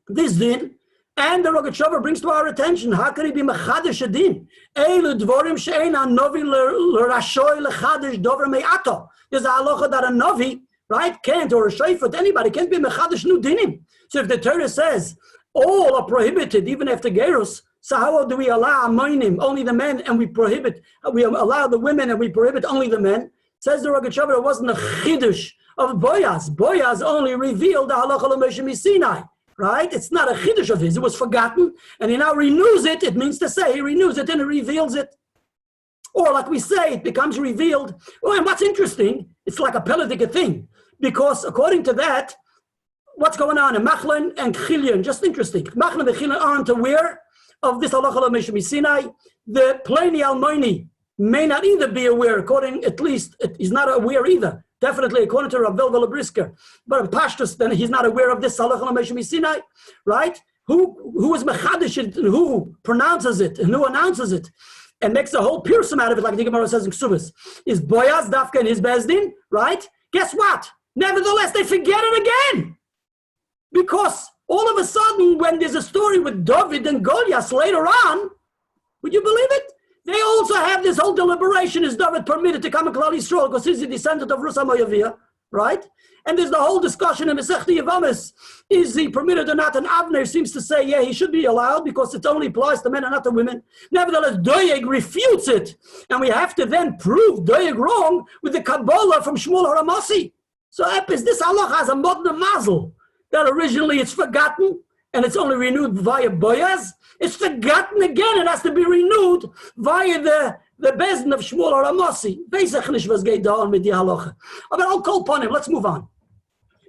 this din, and the Rogatchover brings to our attention, how can he be mechadish a din? Eilu dvorim she'ein ha'novi l'rashoy l'chadish dover me'ato. There's a halacha that a novi, right, can't, or a shayfet, anybody can't be mechadish new dinim. So if the Torah says all are prohibited, even after gerus, so how do we allow Amonim, only the men, and we allow the women and we prohibit only the men? Says the Rogatchover, it wasn't a chidush of Boyas. Boyas only revealed the halacha l'Moshe Misinai, right? It's not a chidush of his, it was forgotten, and he now renews it. It means to say he renews it and he reveals it. Or like we say, it becomes revealed. Oh, and what's interesting, it's like a politic thing, because according to that, what's going on in Machlin and Chilyon, just interesting. Machlin and Chilyon aren't aware of this halacha l'Moshe Misinai. The Pliny Almoini may not either be aware, according, at least, he's not aware either. Definitely, according to Rav Velvel Brisker. But in Pashtus, then he's not aware of this halacha l'Moshe Misinai, right? Who is mechadish it, and who pronounces it, and who announces it, and makes a whole pirsum out of it, like the Gemara says in Ksubas. Is Boyaz Dafka in his bezdin, right? Guess what? Nevertheless, they forget it again. Because all of a sudden, when there's a story with David and Goliath later on, would you believe it? They also have this whole deliberation, is David permitted to come in Klal Yisrael because he's a descendant of Rus HaMoyaviyah, right? And there's the whole discussion in Masechta Yevamos, is he permitted or not? And Avner seems to say, yeah, he should be allowed because it only applies to men and not to women. Nevertheless, Doeg refutes it. And we have to then prove Doeg wrong with the Kabbalah from Shmuel HaRamasi. So this halacha has a modern mazel, that originally it's forgotten and it's only renewed via Boaz. It's forgotten again, it has to be renewed via the Bezdin of Shmuel HaRamasi. Beisach nicht was geht da mit die halacha. But I'll call upon him, let's move on.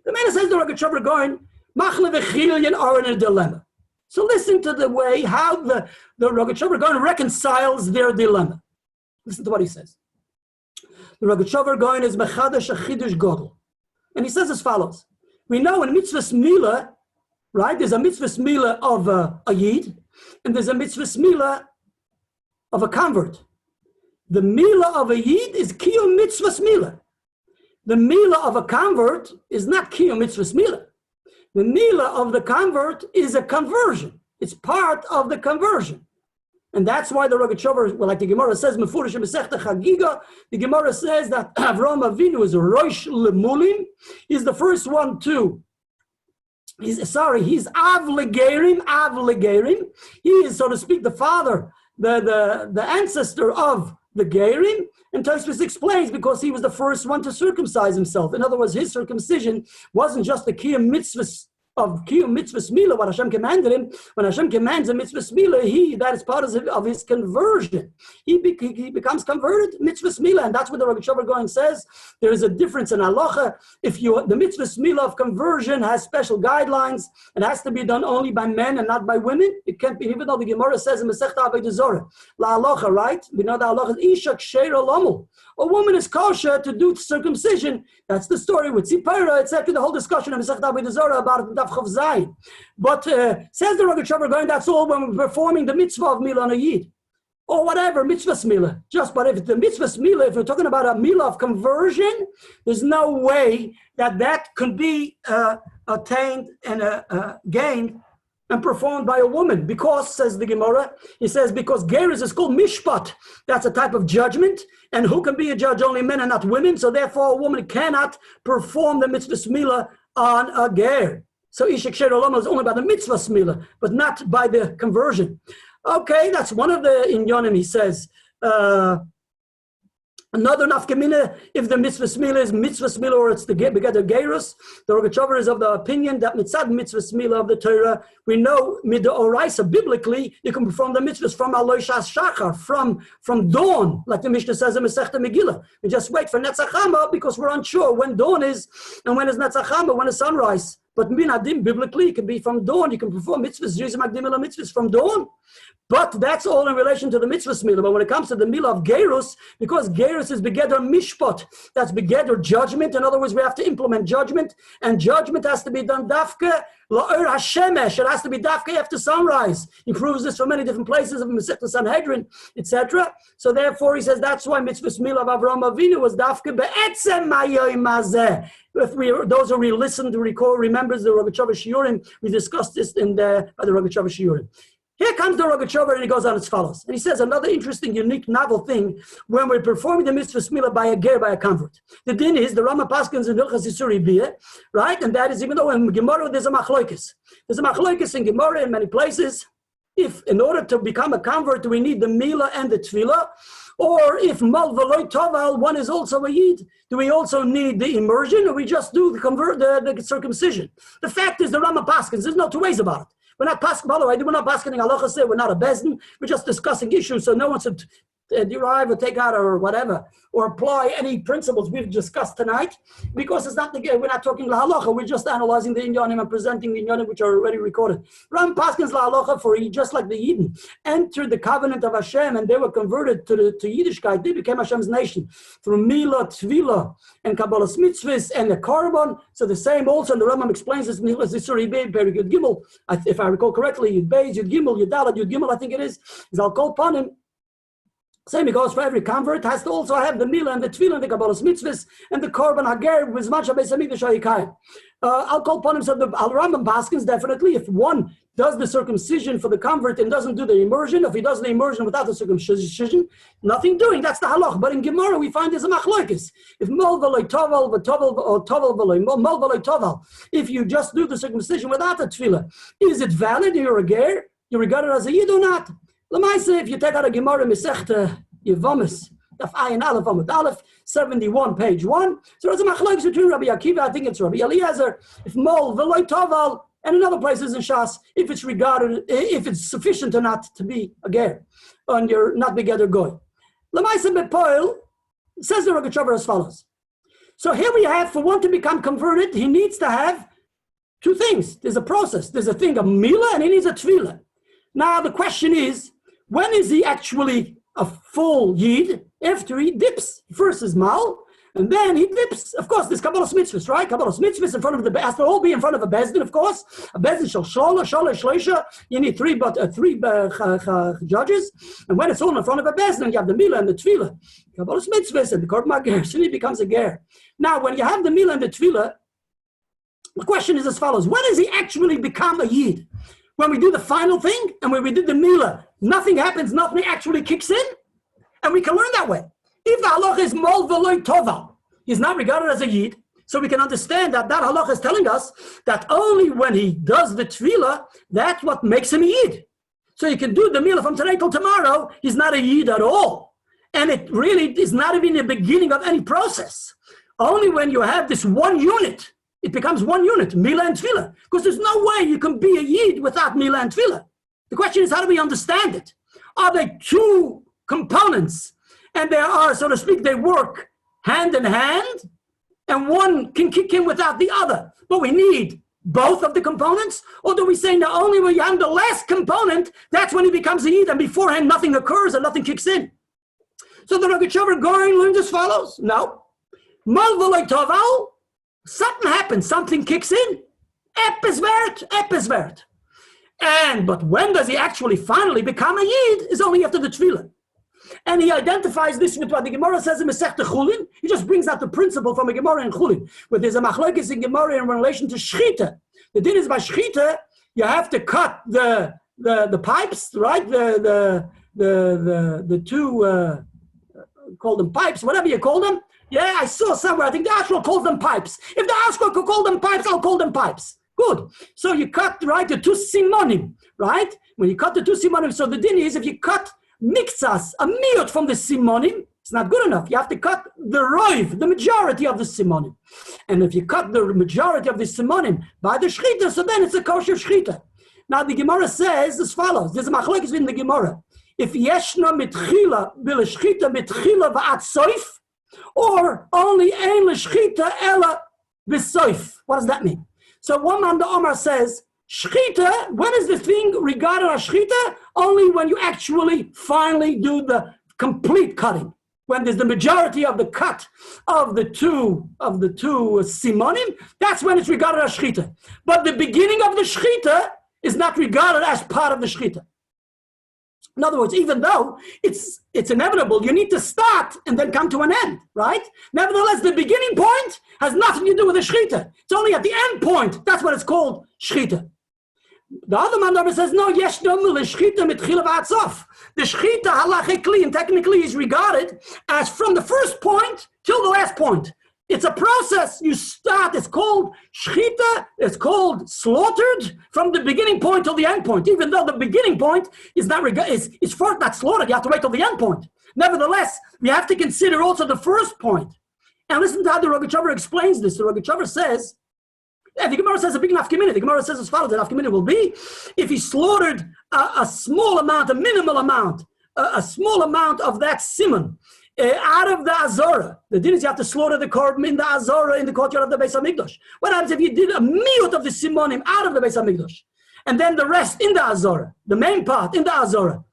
The man says the Rogatchover going, Machle v'chilyon are in a dilemma. So listen to the way how the Rogatchover going reconciles their dilemma. Listen to what he says. The Rogatchover going is mechadash a chidush godel. And he says as follows. We know in mitzvah mila, right, there's a mitzvah mila of a yid, and there's a mitzvah mila of a convert. The mila of a yid is kiyum mitzvah mila. The mila of a convert is not kiyum mitzvah mila. The mila of the convert is a conversion. It's part of the conversion. And that's why the Rogatchover, well, like the Gemara says, Mefurish Masechta Chagiga, the Gemara says that Avraham Avinu is Rosh Lemulim. He's the first one to, he's Avlegerim. He is, so to speak, the father, the ancestor of the Gerim. And Tosfos explains because he was the first one to circumcise himself. In other words, his circumcision wasn't just the Kiyum Mitzvahs of Kiyum Mitzvah Mila, what Hashem commanded him. When Hashem commands a Mitzvah Mila, that is part of his conversion. He becomes converted, Mitzvah Mila, and that's what the Rogatchover going says. There is a difference in halacha. If the Mitzvah Mila of conversion has special guidelines, it has to be done only by men and not by women. It can't be, even though the Gemara says in Masechta Avodah Zorah, La halacha, right? We know the halacha is Isha Ksheira Lomel. A woman is kosher to do circumcision. That's the story with Tzipora, etc. The whole discussion in Masechta Avodah Zorah about Daf Chav Zayin. But says the Rogatchover going, that's all when we're performing the mitzvah of Mila on a Yid. Or whatever, mitzvah Mila. But if the mitzvah Mila, if we're talking about a Mila of conversion, there's no way that could be attained and gained and performed by a woman. Because, says the Gemara, he says, because Geras is called Mishpat. That's a type of judgment. And who can be a judge? Only men and not women. So therefore, a woman cannot perform the mitzvah Mila on a Ger. So Ishak Sher Olam is only by the mitzvah Mila, but not by the conversion. Okay, that's one of the inyonim, he says. Another nafkamina, if the mitzvah mila is mitzvah mila or it's the begetter gerus, the Rogatchover is of the opinion that mitzad mitzvah mila of the Torah, we know midoraisa biblically you can perform the mitzvahs from aloy shas shachar, from dawn, like the Mishnah says in Masechta Megillah. We just wait for Netzach Hama because we're unsure when dawn is and when is Netzach Hama, when is sunrise. But minadim biblically it can be from dawn. You can perform mitzvahs, mitzvahs from dawn. But that's all in relation to the mitzvah mila. But when it comes to the mila of gerus, because gerus is begeder mishpat, that's begeder judgment. In other words, we have to implement judgment, and judgment has to be done dafke la'or hashemesh. It has to be dafke after sunrise. He proves this from many different places of Masechta Sanhedrin, etc. So therefore, he says that's why mitzvah mila of Avraham Avinu was dafke be'etzem mayoim hazeh. If those who re-listened, remembers the Rogatchover Shiurim, we discussed this by the Rogatchover Shiurim. Here comes the Rogatchover and he goes on as follows. And he says another interesting, unique, novel thing when we're performing the mitzvah mila by a ger, by a convert. The din is, the Rama Paskins in Hilchas Yisuri Biyah, right? And that is, even though in Gemara there's a machloikis. There's a machloikis in Gemara in many places. If in order to become a convert, we need the mila and the tefillah, or if mal v'loy toval, one is also a yid, do we also need the immersion, or we just do the circumcision? The fact is, the Rama Paskins, there's no two ways about it. We're not pasking, by the way, we're not pasking halacha say, we're not a bezdin, we're just discussing issues, so no one should derive or take out or whatever, or apply any principles we've discussed tonight, because it's not we're not talking la halacha, we're just analyzing the inyanim and presenting the inyanim which are already recorded. Ram Paskins la halacha for just like the Yidden entered the covenant of Hashem and they were converted to Yiddishkeit, they became Hashem's nation through Mila, Tvila, and Kabbalas Mitzvahs and the Korban. So the same also, and the Rambam explains this in Hilchas Yisuri Biyah, very good Gimel, if I recall correctly, Yud Beis, Yud Gimel, Yud Daled, Yud Gimel, I think it is I'll call upon him. Same it goes for every convert, has to also have the Mila and the Tefillah and the Kabbalas Mitzvahs and the Korban Hager with much of Beis Hamikdash HaYikayim. I'll call upon him, so the Rambam Paskins definitely, if one does the circumcision for the convert and doesn't do the immersion, if he does the immersion without the circumcision, nothing doing. That's the halach. But in Gemara, we find there's a machlokes. If mol v'loy tovel v'tovel or tovel v'loy mol v'loy tovel, if you just do the circumcision without the tefillah, is it valid? You're a ger? You regard it as a yid or not? Lamaisa, if you take out a Gemara Masechta Yevamis, Daf Ayin Aleph Amud Aleph, 71, page 1. So there's a machlokes between Rabbi Akiva, I think it's Rabbi Eliezer, if mol v'loy tovel, and in other places in Shas, if it's regarded, if it's sufficient or not to be a ger, and you're not begether goy. Lamaisa bepoil says the Rogatchover as follows. So here we have, for one to become converted, he needs to have two things. There's a process. There's a thing of mila, and he needs a tefillah. Now the question is, when is he actually a full yid? After he dips. First is mal, and then he dips. Of course, there's Kabbalas mitzvahs, right? Kabbalas mitzvahs in front of the, has to all be in front of a bezdin, of course. A bezdin shall shloisha. You need three judges. And when it's all in front of a bezdin, you have the milah and the tefillah. Kabbalas mitzvahs and the korban ger. So he becomes a ger. Now, when you have the milah and the tefillah, the question is as follows. When does he actually become a yid? When we do the final thing, and when we did the milah, nothing happens, nothing actually kicks in. And we can learn that way. If the halach is mol v'loy toval, he's not regarded as a yid, so we can understand that that halach is telling us that only when he does the tefillah, that's what makes him a yid. So you can do the milah from today till tomorrow, he's not a yid at all. And it really is not even the beginning of any process. Only when you have this one unit, it becomes one unit, milah and tefillah. Because there's no way you can be a yid without milah and tefillah. The question is, how do we understand it? Are they two components? And they are, so to speak, they work hand in hand, and one can kick in without the other. But we need both of the components? Or do we say, now only when you have the last component, that's when he becomes a yid, and beforehand nothing occurs and nothing kicks in? So the Rogatchover Goring learns as follows. No. Mal v'loy toval, something happens, something kicks in. Epis And, but when does he actually finally become a yid is only after the tefillah. And he identifies this with what the Gemara says in Masechta Chulin. He just brings out the principle from a Gemara in Chulin, where there's a machlokes in Gemara in relation to shchita. The din is by shchita, you have to cut the pipes, right? The two, call them pipes, whatever you call them. Yeah, I saw somewhere, I think the Ashra calls them pipes. If the Ashra could call them pipes, I'll call them pipes. Good. So you cut, right, the two simonim, right? When you cut the two simonim, so the din is if you cut miktsas, a miyot from the simonim, it's not good enough. You have to cut the roiv, the majority of the simonim. And if you cut the majority of the simonim by the shchita, so then it's a kosher shchita. Now the Gemara says as follows. There's a machlokes in the Gemara. If yeshna mitchila bil shchita mitchila va'at soif, or only ein l'shchita ela b'soif. What does that mean? So one man, the Omar says, shchita, when is the thing regarded as shchita? Only when you actually finally do the complete cutting. When there's the majority of the cut of the two simonim, that's when it's regarded as shchita. But the beginning of the shchita is not regarded as part of the shchita. In other words, even though it's inevitable, you need to start and then come to an end, right? Nevertheless, the beginning point has nothing to do with the shchita. It's only at the end point. That's what it's called, shchita. The other man says, no, yesh no shchita mitchila v'atzof. The shchita halachically and technically is regarded as from the first point till the last point. It's a process. You start, it's called shchita, it's called slaughtered from the beginning point till the end point. Even though the beginning point is not is first not slaughtered, you have to wait till the end point. Nevertheless, we have to consider also the first point. And listen to how the Rogatchover explains this. The Rogatchover says, the Gemara says a big nafkamina. The Gemara says as follows: the nafkamina will be if he slaughtered a small amount, a minimal amount, a small amount of that simon out of the Azora. The din is you have to slaughter the korban in the Azora in the courtyard of the Beis Hamikdash. What happens if you did a miyut of the simonim out of the Beis Hamikdash, and then the rest in the Azora, the main part in the Azora?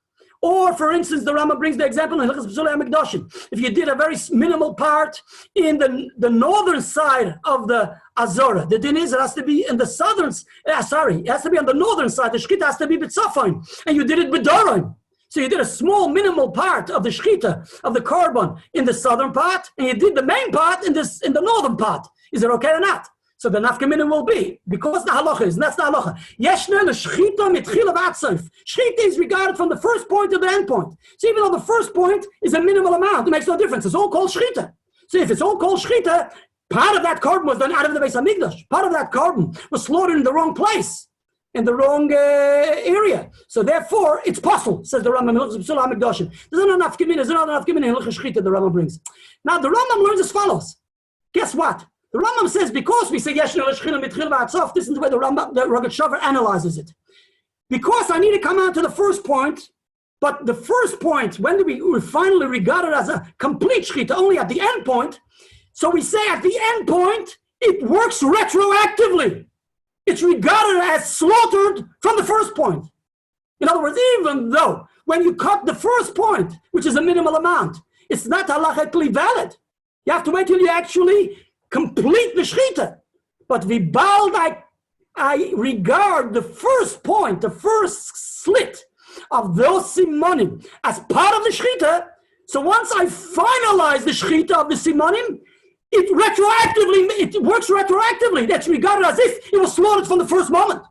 Or, for instance, the Rama brings the example in Hilchos Psulei HaMikdashim. If you did a very minimal part in the northern side of the Azora, the din is it has to be in the southern, it has to be on the northern side. The shchita has to be b'tzafon, and you did it b'doron. So you did a small, minimal part of the shchita, of the korban, in the southern part, and you did the main part in the northern part. Is it okay or not? So the nafkamina will be, because the halacha is, and that's the halacha. Yeshna l'shchita mitchila v'atzof. Shchita is regarded from the first point to the end point. So even though the first point is a minimal amount, it makes no difference. It's all called shchita. So if it's all called shchita, part of that korban was done out of the Beis Hamikdash. Part of that korban was slaughtered in the wrong place, in the wrong area. So therefore, it's possible, says the Rambam. There's not enough nafkamina in Hilchos Shchita the Rambam brings. Now the Rambam learns as follows. Guess what? The Rambam says, because we say Yeshna l'shchina mitchil v'atzof, this is the way the Rogatchover analyzes it. Because I need to come out to the first point, but the first point, when do we finally regard it as a complete shchita, only at the end point, so we say at the end point, it works retroactively. It's regarded as slaughtered from the first point. In other words, even though when you cut the first point, which is a minimal amount, it's not halachically valid. You have to wait till you actually complete the shchita. But vibald, I regard the first point, the first slit of those simonim as part of the shchita. So once I finalize the shchita of the simonim, it works retroactively. That's regarded as if it was slaughtered from the first moment.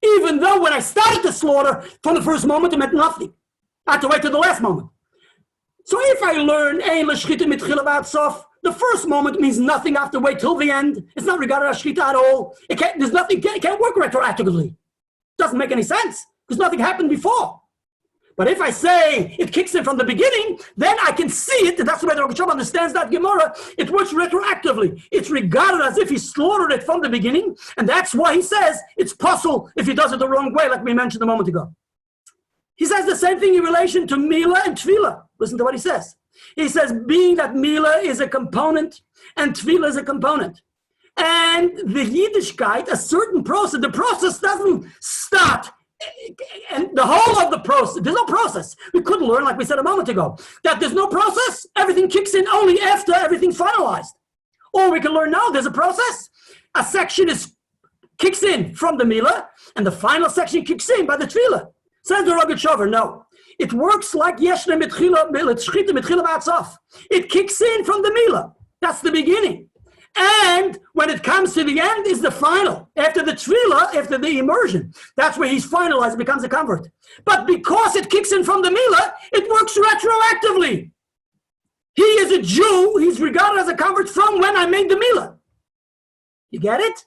Even though when I started the slaughter from the first moment, it meant nothing. I had to wait till the last moment. So if I learn Ein l'shchita mitchila v'atzof, the first moment means nothing. I have to wait till the end. It's not regarded as shchita at all. It can't work retroactively. It doesn't make any sense because nothing happened before. But if I say it kicks in from the beginning, then I can see it, and that's the way the Rogatchover understands that Gemara. It works retroactively. It's regarded as if he slaughtered it from the beginning, and that's why he says it's possible if he does it the wrong way, like we mentioned a moment ago. He says the same thing in relation to Mila and Tefillah. Listen to what he says. He says, being that Mila is a component and Tefillah is a component, and the Yiddishkeit, a certain process, the process doesn't start. And the whole of the process, there's no process. We couldn't learn, like we said a moment ago, that there's no process. Everything kicks in only after everything's finalized. Or we can learn now there's a process. A section kicks in from the Mila, and the final section kicks in by the Tefillah. Says the Rogatchover, no. It works like Yeshna mitchila mitchila v'atzof. It kicks in from the Mila. That's the beginning. And when it comes to the end is the final. After the Tefillah, after the immersion, that's where he's finalized, becomes a convert. But because it kicks in from the Mila, it works retroactively. He is a Jew, he's regarded as a convert from when I made the Mila. You get it?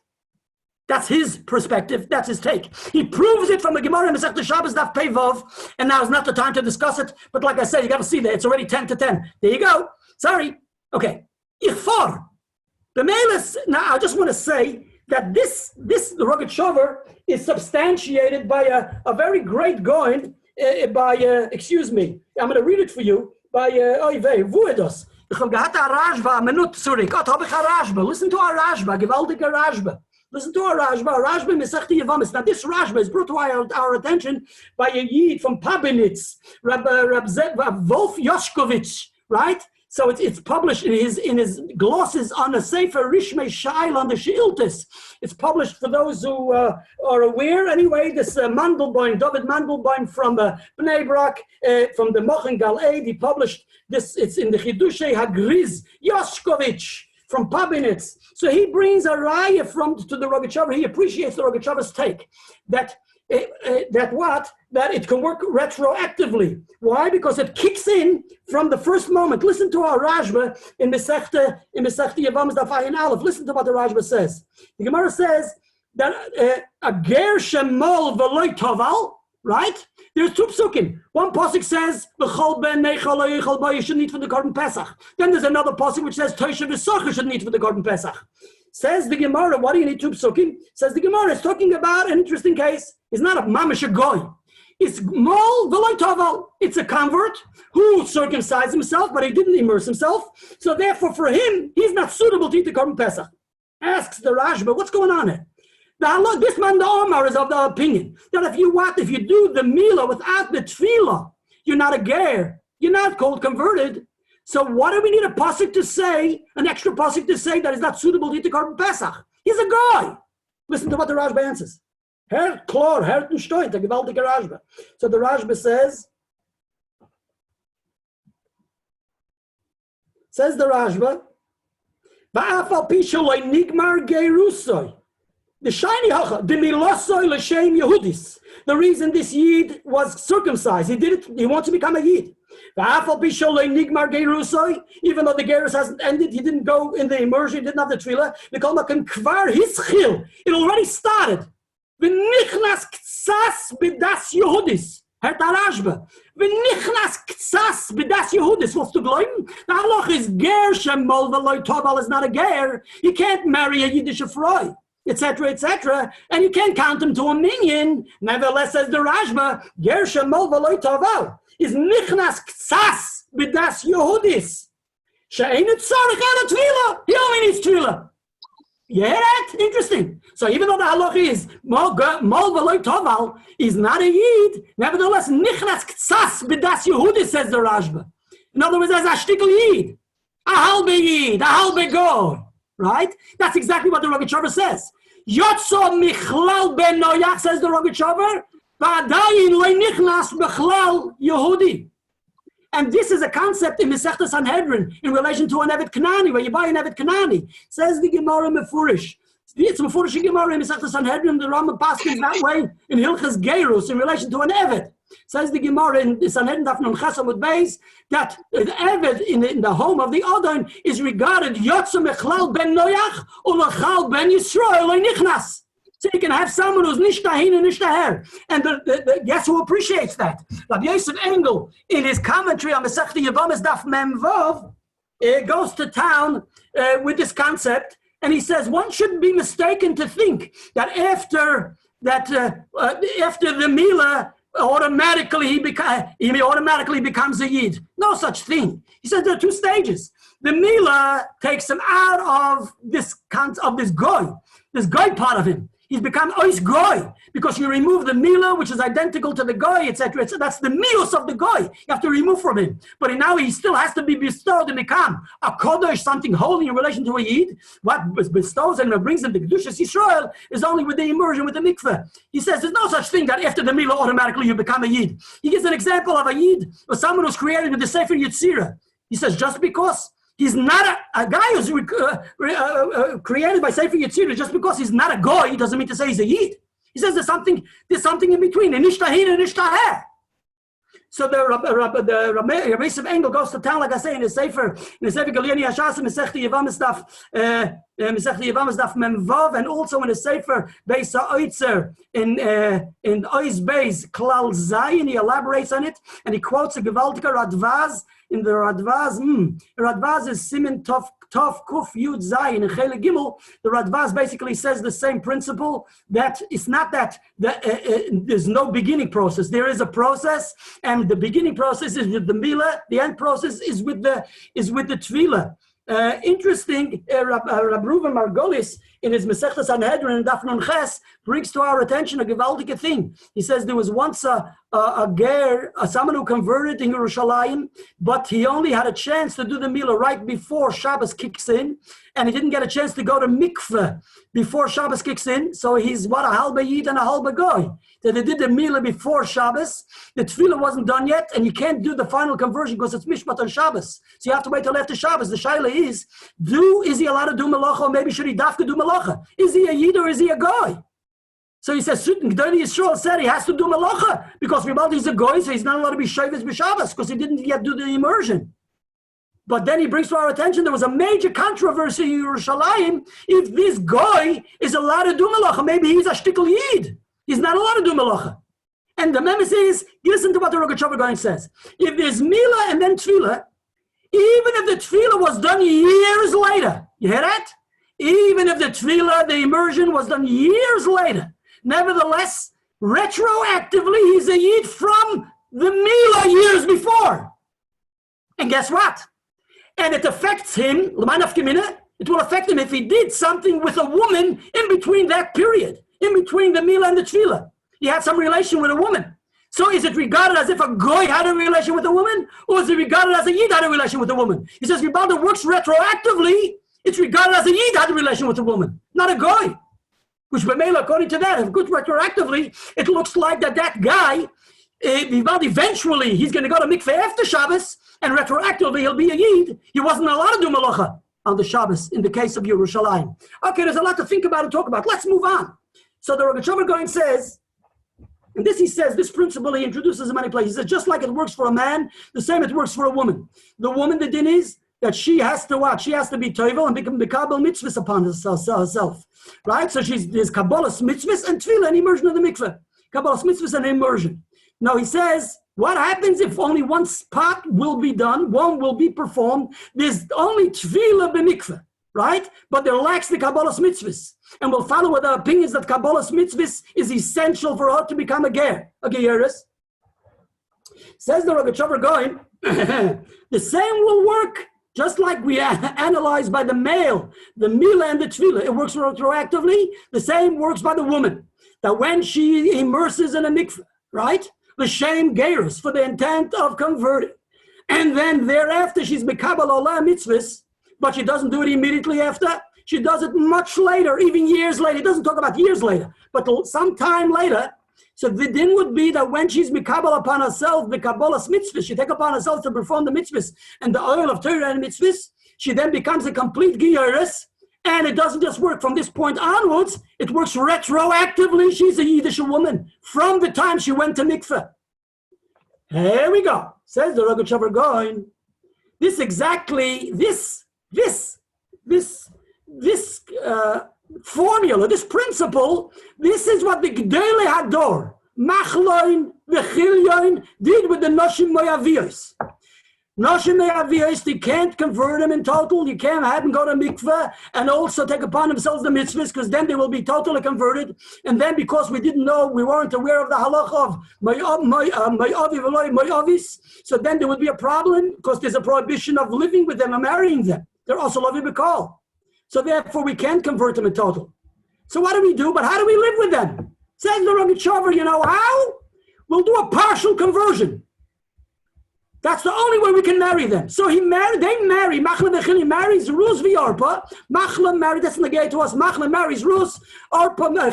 That's his perspective, that's his take. He proves it from the Gemara in Masechta Shabbos Daf Pei Vav, and now is not the time to discuss it, but like I said, you got to see that, it's already 10 to 10. There you go. Sorry. Okay. Ichfor. The Megilas, now I just want to say that the Rogatchover is substantiated by a very great Gaon, excuse me, I'm going to read it for you, by Vuedos. Listen to our Rashba, gewaltige Rashba. Listen to our Rashba Mesechta Yevamos. Now this Rashba is brought to our attention by a Yid from Pabinitz, Rab Wolf Yoshkovich, right? So it's published in his glosses on the Sefer Rishmei Shail on the Sheiltis. It's published for those who are aware. Anyway, this David Mandelbaum from Bnei Brak, from the Mochen Gal-Eid, he published this. It's in the Chidushei Hagriz, Yoshkovich from Pabinitz. So he brings a raya to the Rogatchover. He appreciates the Rogatchover's take that it can work retroactively. Why? Because it kicks in from the first moment. Listen to our Rashba in Masechta Yevamos Daf Ayin Aleph. Listen to what the Rashba says. The Gemara says that a ger shemol v'loy toval, right? There's two psukim. One pasuk says v'chol ben neichal lo yichal bo, you should eat for the Korban Pesach. Then there's another pasuk which says Tosha v'socha should eat for the Korban Pesach. Says the Gemara, why do you need two psukim? Says the Gemara is talking about an interesting case. It's not a mamash goy. It's mol v'loy toval. It's a convert who circumcised himself, but he didn't immerse himself. So therefore, for him, he's not suitable to eat the Korban Pesach. Asks the Rashba, what's going on here? This man, the Omar, is of the opinion that if you do the Mila without the Tefillah, you're not a ger. You're not called converted. So why do we need a pasuk to say, an extra pasuk to say that is not suitable to eat the Korban Pesach? He's a guy. Listen to what the Rashba answers. Her klor, her stein, the gewaltige Rashba. So the Rashba says the Rashba, The shiny hacha, the milosoi l'shem Yehudis. The reason this Yid was circumcised, he did it, he wants to become a Yid. Even though the gerus hasn't ended, he didn't go in the immersion, he didn't have the tefillah. It already started. V'nichnas ktsas b'das Yehudis. Herr Tarashba. V'nichnas ktsas b'das Yehudis. What's to blame? The halach is ger shemol v'loy toval is not a ger. You can't marry a Yiddish Froi, etc., etc., and you can't count him to a minion. Nevertheless, says the Rashba, ger shemol v'loy toval is nichnas ktsas b'das Yehudis. She'ein tzarich ala tefillah. He only needs tefillah. You hear that? Interesting. So even though the halach is mol v'loy toval is not a Yid, nevertheless nichnas ktsas b'das Yehudis, says the Rashba. In other words, as a shtickle Yid, a halbe Yid, a halbe go. Right? That's exactly what the Rogatchover says. Yotzo michlal ben noyach, says the Rogatchover, v'adayin lo nichnas b'chlal Yehudi. And this is a concept in Masechta Sanhedrin in relation to an Evet Kanani, where you buy an Evet Kanani. Says the Gemara Mefurish. It's Mefurish Gemara in Masechta Sanhedrin, the Rambam Paskins that way in Hilchas Gerus in relation to an Evet. Says the Gemara in Sanhedrin Daf Nun Ches Amud Beis that the Evet in the home of the Adon is regarded Yotze Mechlal ben Noyach Ulachal ben Yisrael Nichnas. So you can have someone who's nicht dahin and nicht daher. And guess who appreciates that? Rabbi Yosef Engel, in his commentary on Masechta Yevamos Daf Mem Vav, goes to town with this concept, and he says one shouldn't be mistaken to think that after the Mila, automatically he automatically becomes a Yid. No such thing. He says there are two stages. The Mila takes him out of this goy part of him. He's become ois goy because you remove the mila, which is identical to the goy, etc. That's the mius of the goy. You have to remove from him. But now he still has to be bestowed and become a kodesh, something holy in relation to a yid. What bestows and brings him the kedushas Yisrael is only with the immersion, with the mikveh. He says there's no such thing that after the mila automatically you become a yid. He gives an example of a yid or someone who's created with the Sefer Yetzirah. He says just because he's not a guy who's created by Sefer Yetzirah, just because he's not a goy, doesn't mean to say he's a yid. He says there's something in between, and ishtahin and ishtaher. So the Rabbi Yosef Engel goes to town, like I say, in his Sefer Galiyani Hashas, Masechta Yevamos Daf Mem Vav, and also in his Sefer Beis HaOitzer in Ois Beis Klal Zayin. He elaborates on it, and he quotes a Gewaltiger Radvaz. In the Radvaz, Radvaz is Simen Tov Kuf Yud Zayin. In Chele Gimel, the Radvaz basically says the same principle, that it's not that there's no beginning process. There is a process, and the beginning process is with the Mila. The end process is with the Tefillah. Interesting, Rabbi Reuven Margolis in his Masechta Sanhedrin and Daf Nun Ches brings to our attention a gewaltige thing. He says there was once a ger, someone who converted in Yerushalayim, but he only had a chance to do the Mila right before Shabbos kicks in, and he didn't get a chance to go to mikveh before Shabbos kicks in, so he's a halba yid and a halba goy. So they did the Mila before Shabbos, the tefillah wasn't done yet, and you can't do the final conversion because it's mishpat on Shabbos. So you have to wait till after Shabbos. The shaila is he allowed to do malacha, or maybe should he dafka do malacha? Is he a yid or is he a goy? So he says, Gdoni Yisrael said he has to do malacha because Ribaldi is a goy, so he's not allowed to be shavis b'Shabbos because he didn't yet do the immersion. But then he brings to our attention there was a major controversy in Yerushalayim if this goy is allowed to do malacha. Maybe he's a shtickle yid. He's not allowed to do malacha. And the meme says, listen to what the Rogatchover Gaon says. If there's mila and then tefillah, even if the tefillah was done years later, you hear that? Even if the tefillah, the immersion was done years later, nevertheless, retroactively, he's a yid from the mila years before. And guess what? And it affects him, it will affect him if he did something with a woman in between that period, in between the mila and the tefillah. He had some relation with a woman. So is it regarded as if a goy had a relation with a woman, or is it regarded as a yid had a relation with a woman? He says, Ribalda works retroactively, it's regarded as a yid had a relation with a woman, not a goy. Which, according to that, if good retroactively, it looks like that guy, eventually he's going to go to mikveh after Shabbos, and retroactively he'll be a yid. He wasn't allowed to do malacha. on the Shabbos in the case of Yerushalayim. Okay, there's a lot to think about and talk about. Let's move on. So the Rogatchover Gaon says, and this he says, this principle he introduces in many places. He says, just like it works for a man, the same it works for a woman. The woman, the din is that she has to what? She has to be toivel and become Kabbalah mitzvahs upon herself. Right? So there's Kabbalah mitzvahs and tefillah, an immersion of the mikveh. Kabbalah mitzvahs and immersion. Now he says, what happens if only one spot will be done, one will be performed? There's only tefillah b'mikveh, right? But there lacks the Kabbalah mitzvahs. And we'll follow with the opinions that Kabbalah mitzvahs is essential for her to become a ger, a geyeres. Says the Rogatchover Gaon, the same will work, just like we analyze by the male, the mila and the tefillah. It works retroactively. The same works by the woman. That when she immerses in a mikveh, right? The shame geirus for the intent of converting. And then thereafter she's mekabel olah mitzvahs, but she doesn't do it immediately after. She does it much later, even years later. It doesn't talk about years later, but some time later. So the din would be that when she's mikabel upon herself, the Kabbalah's mitzvahs, she take upon herself to perform the mitzvahs and the oil of Torah and mitzvahs, she then becomes a complete geirus. And it doesn't just work from this point onwards, it works retroactively. She's a Yiddish woman from the time she went to mikveh. Here we go. Says the Rogatchover Gaon. This formula, this principle, this is what the Gdolei Hador, Machloin, Vechilyoin, did with the Noshim Moyaviyos. Noshim Moyaviyos, they can't convert them in total. You can't have them go to mikveh and also take upon themselves the mitzvahs, because then they will be totally converted. And then because we didn't know, we weren't aware of the halacha of Moyavis, so then there would be a problem because there's a prohibition of living with them and marrying them. They're also Lavi B'Kol. So therefore, we can't convert them in total. So what do we do? But how do we live with them? Says the Rogatchover, you know how? We'll do a partial conversion. That's the only way we can marry them. So they marry, Machla Bechili marries Rus v'Arpa. Machla marries, that's negated to us. Machla marries Rus,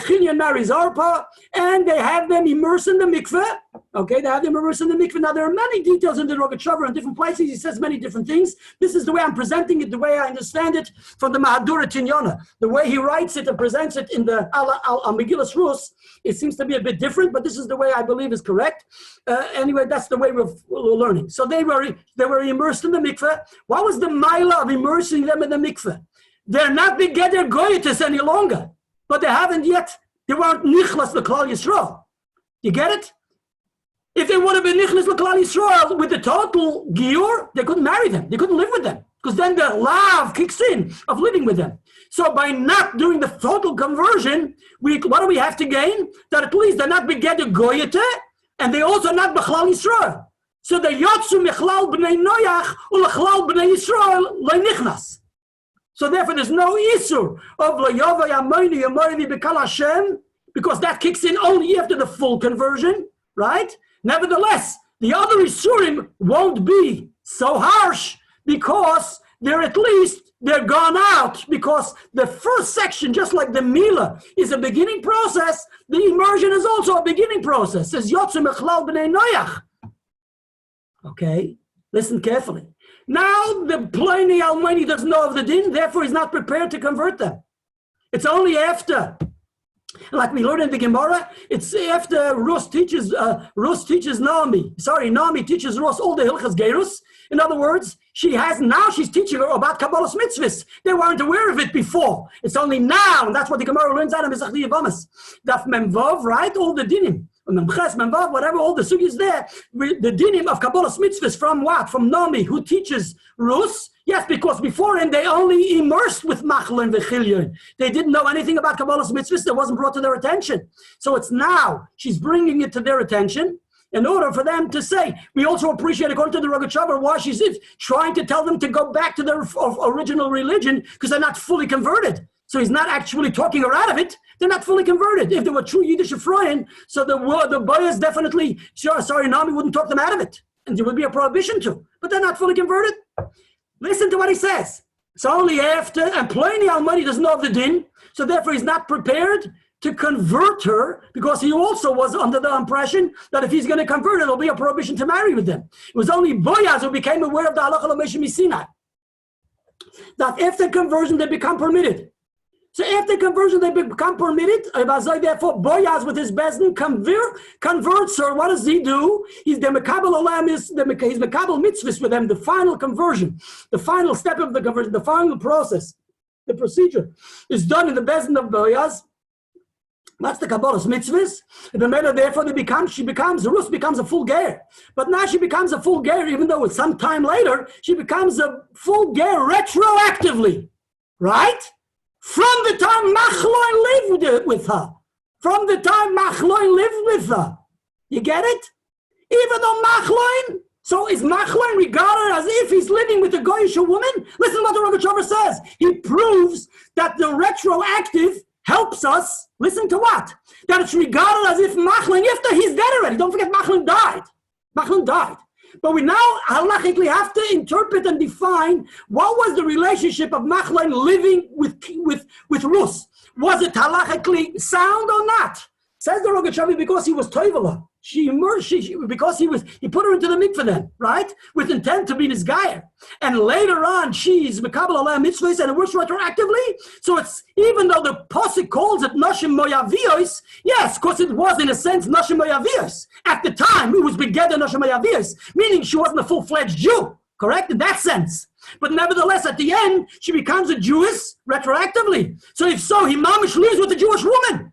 Chilion marries Arpa, and they have them immersed in the mikveh. Okay, they have them immersed in the mikveh. Now, there are many details in the Rogatchover in different places. He says many different things. This is the way I'm presenting it, the way I understand it from the Mahadura Tinyana. The way he writes it and presents it in the Megilas Rus, it seems to be a bit different, but this is the way I believe is correct. Anyway, that's the way we're learning. So they were immersed in the mikveh. What was the maila of immersing them in the mikveh? They're not begeder goyetis any longer, but they weren't nichlas l'klal Yisrael. You get it? If they would have been nichlas l'klal Yisrael with the total giur, they couldn't marry them. They couldn't live with them, because then the lav kicks in of living with them. So by not doing the total conversion, what do we have to gain? That at least they're not begeder goyete, and they also not b'chlal Yisrael. So the yotzu mechlal b'nei noyach u'lechlal b'nei Yisrael le'nichnas. So therefore, there's no isur of la'yova yamoini yamoini b'kal Hashem, because that kicks in only after the full conversion, right? Nevertheless, the other isurim won't be so harsh because they're gone out, because the first section, just like the Mila, is a beginning process. The immersion is also a beginning process. It says yotzu mechlal b'nei noyach. Okay, listen carefully. Now the Pliny Almighty doesn't know of the din, therefore he's not prepared to convert them. It's only after, like we learned in the Gemara, it's after Rus teaches Naomi. Naomi teaches Rus all the Hilchas Gerus. In other words, she's teaching her about Kabbalah's mitzvahs. They weren't aware of it before. It's only now, and that's what the Gemara learns out of Mizrach Yevamas. Daf Memvav, right? All the dinim. Whatever, all the sugyas there, the dinim of Kabbalah's mitzvahs from what? From Naomi, who teaches Rus. Yes, because beforehand they only immersed with Machl and Vechilyon. They didn't know anything about Kabbalah's mitzvahs. That wasn't brought to their attention. So it's now she's bringing it to their attention in order for them to say. We also appreciate, according to the Rogatchover, why she's trying to tell them to go back to their original religion, because they're not fully converted. So he's not actually talking her out of it. They're not fully converted. If they were true Yiddish Ephraim, so the boys definitely, Naomi wouldn't talk them out of it. And there would be a prohibition to. But they're not fully converted. Listen to what he says. It's only after, and Pliny Almighty doesn't know of the din, so therefore he's not prepared to convert her, because he also was under the impression that if he's going to convert her, there'll be a prohibition to marry with them. It was only Boaz who became aware of the halacha of Moshe Sinai. that after conversion they become permitted. So after conversion they become permitted. Therefore, Boaz with his bezdin converts her. What does he do? He's the mekabel olam, he's mekabel mitzvahs with them. The final conversion, the final step of the conversion, the final process, the procedure is done in the bezdin of Boaz. That's the Kabbalah's mitzvahs. And the matter, therefore, Rus becomes a full ger. But now she becomes a full ger, even though it's some time later, she becomes a full ger retroactively, right? From the time Machloi lived with her. From the time Machloi lived with her. You get it? Even though Machloi, so is Machloi regarded as if he's living with a goyish woman? Listen to what the Rogatchover says. He proves that the retroactive helps us, listen to what? That it's regarded as if Machlin, after he's dead already. Don't forget Machlin died. Machlin died. But we now halachically have to interpret and define what was the relationship of Machlin living with Rus. Was it halachically sound or not? Says the Rogatchover because he was toivala. Because he put her into the mikveh then, right? With intent to be this guy. And later on, she's mekabel olam mitzvahs and it works retroactively. So it's, even though the posuk calls it noshim moyavios, yes, because it was in a sense noshim moyavios. At the time, it was begeder noshim moyavios, meaning she wasn't a full-fledged Jew, correct? In that sense. But nevertheless, at the end, she becomes a Jewess retroactively. So if so, he mamish lives with a Jewish woman.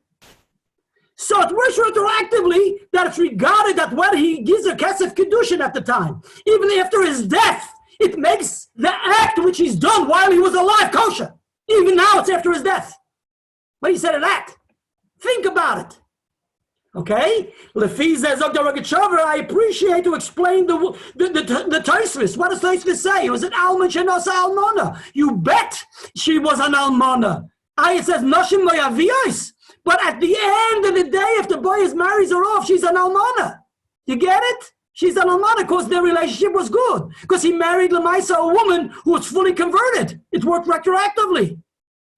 So it works retroactively that it's regarded that when he gives a kesef kedushin at the time, even after his death, it makes the act which he's done while he was alive kosher. Even now, it's after his death. But he said an act. Think about it. Okay? Lefi says, Dr. Rogatchover, I appreciate to explain the Tosfos. What does Tosfos say? It was an almon shenosa almona. You bet she was an almona. It says noshim moyavios. But at the end of the day, if the boy marries her off, she's an almana. You get it? She's an almana because their relationship was good. Because he married Lamaisa, a woman who was fully converted. It worked retroactively.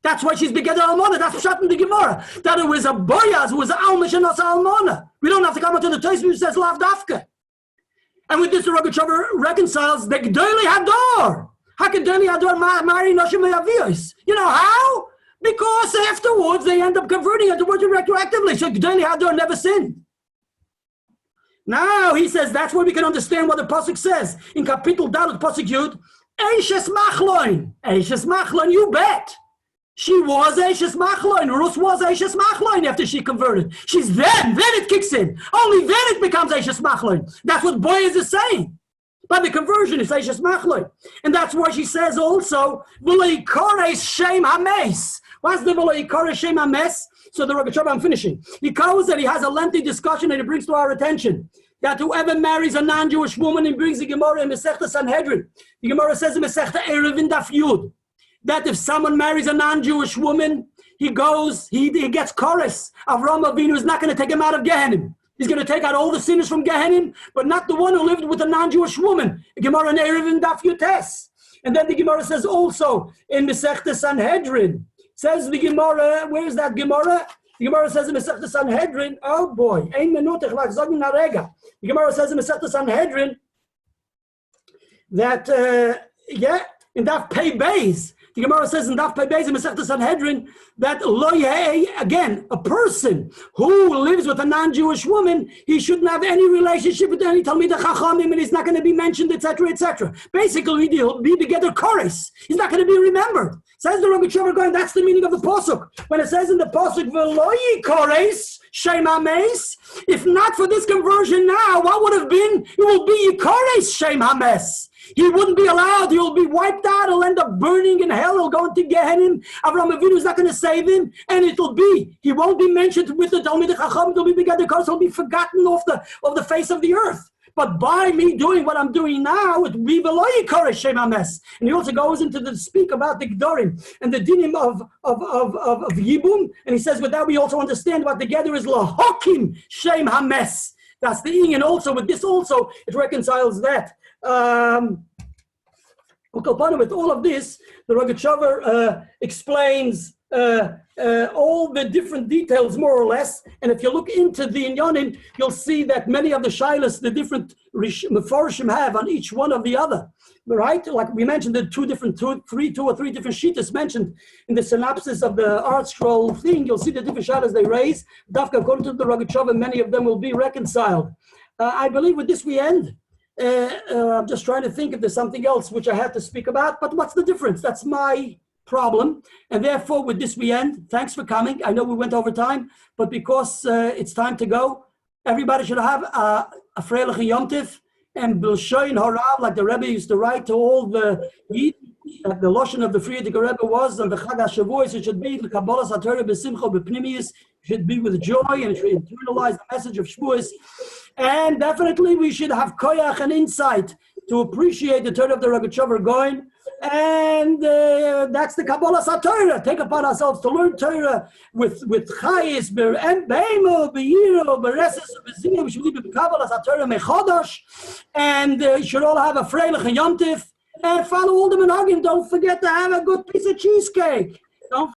That's why she's begeder almana. That's pshat in the Gemara. That it was a Boaz who was an alma shenos almana. We don't have to come into the Tosfos who says lav dafka. And with this, the Rogatchover reconciles the Gdoli Hador. How can Gdoli Hador marry Noshim Me'avios? You know how? Because afterwards they end up converting her to worship retroactively. So Gdoli Hador never sinned. Now he says that's where we can understand what the pasuk says in Kapitel Dalet pasuk Yud. Eishes Machloin. Eishes Machloin, you bet. She was Eishes Machloin. Rus was Eishes Machloin after she converted. She's then it kicks in. Only then it becomes Eishes Machloin. That's what Boaz is saying. By the conversion, it's Eishes Machloin. And that's why she says also, V'lo yikoreis shem hames. What's the V'lo yikoreis shem hames? So the Rogatchover, I'm finishing. He calls that he has a lengthy discussion and he brings to our attention that whoever marries a non-Jewish woman and brings the Gemara in Masechta Sanhedrin, the Gemara says in Masechta Erevin Daf Yud, that if someone marries a non-Jewish woman, he gets chorus. Avraham Avinu is not going to take him out of Gehenim. He's going to take out all the sinners from Gehenim, but not the one who lived with a non-Jewish woman. The Gemara in Erevin Daf Yutes. And then the Gemara says also in Masechta Sanhedrin, says the Gemara, where's that Gemara? The Gemara says in Masechta Sanhedrin, oh boy, ein minutach lach zogin narega. The Gemara says in Masechta Sanhedrin that, in Daf Pei Beis, the Gemara says in Daf Pei Beis in Masechta Sanhedrin that lo yeh, again, a person who lives with a non-Jewish woman, he shouldn't have any relationship with any Talmidei Chachamim, and he's not going to be mentioned, etc., etc. Basically, he'll be together chorus. He's not going to be remembered. Says the Rogatchover going, that's the meaning of the pasuk. When it says in the pasuk, v'lo yikoreis shem hames, if not for this conversion now, what would have been? It will be yikoreis shem hames. He wouldn't be allowed. He will be wiped out. He'll end up burning in hell. He'll go into Gehenim. Avraham Avinu is not going to save him. And he won't be mentioned with the Talmidei Chacham. He'll be begat because he'll be forgotten off the face of the earth. But by me doing what I'm doing now, it will be v'lo yikoreis shem hames. And he also goes into the speak about the Gdorim and the dinim of Yibum. And he says, with that we also understand what together is lahokim shem hames. That's the ing. And also with this also, it reconciles that. With all of this, the Rogatchover explains all the different details, more or less. And if you look into the Inyanim, you'll see that many of the shilas, the different Meforshim have on each one of the other. Right? Like we mentioned, the two or three different shitas mentioned in the synopsis of the art scroll thing. You'll see the different shilas they raise. Dafka, according to the Rogatchover, many of them will be reconciled. I believe with this we end. I'm just trying to think if there's something else which I have to speak about, but what's the difference? That's my problem. And therefore, with this we end. Thanks for coming. I know we went over time, but because it's time to go, everybody should have a freiliche Yom Tiv and B'shoyin Harav, like the Rebbe used to write to all the Yid, like the Loshen of the Frierdiker Rebbe was on the Chag Shavuos. It should be the Kabbalas HaTorah B'simcha B'pnimius, should be with joy and should internalize the message of Shavuos. And definitely we should have koyach and insight to appreciate the Torah of the Rogatchover Gaon. And that's the Kabbalas HaTorah. Take upon ourselves to learn Torah with chayis, be'emo, be'yiro, be'reses, be'zinu. We should be Kabbalas HaTorah mechodosh. And you should all have a freilich and Yom Tiv. And follow all the menhagim. Don't forget to have a good piece of cheesecake. Don't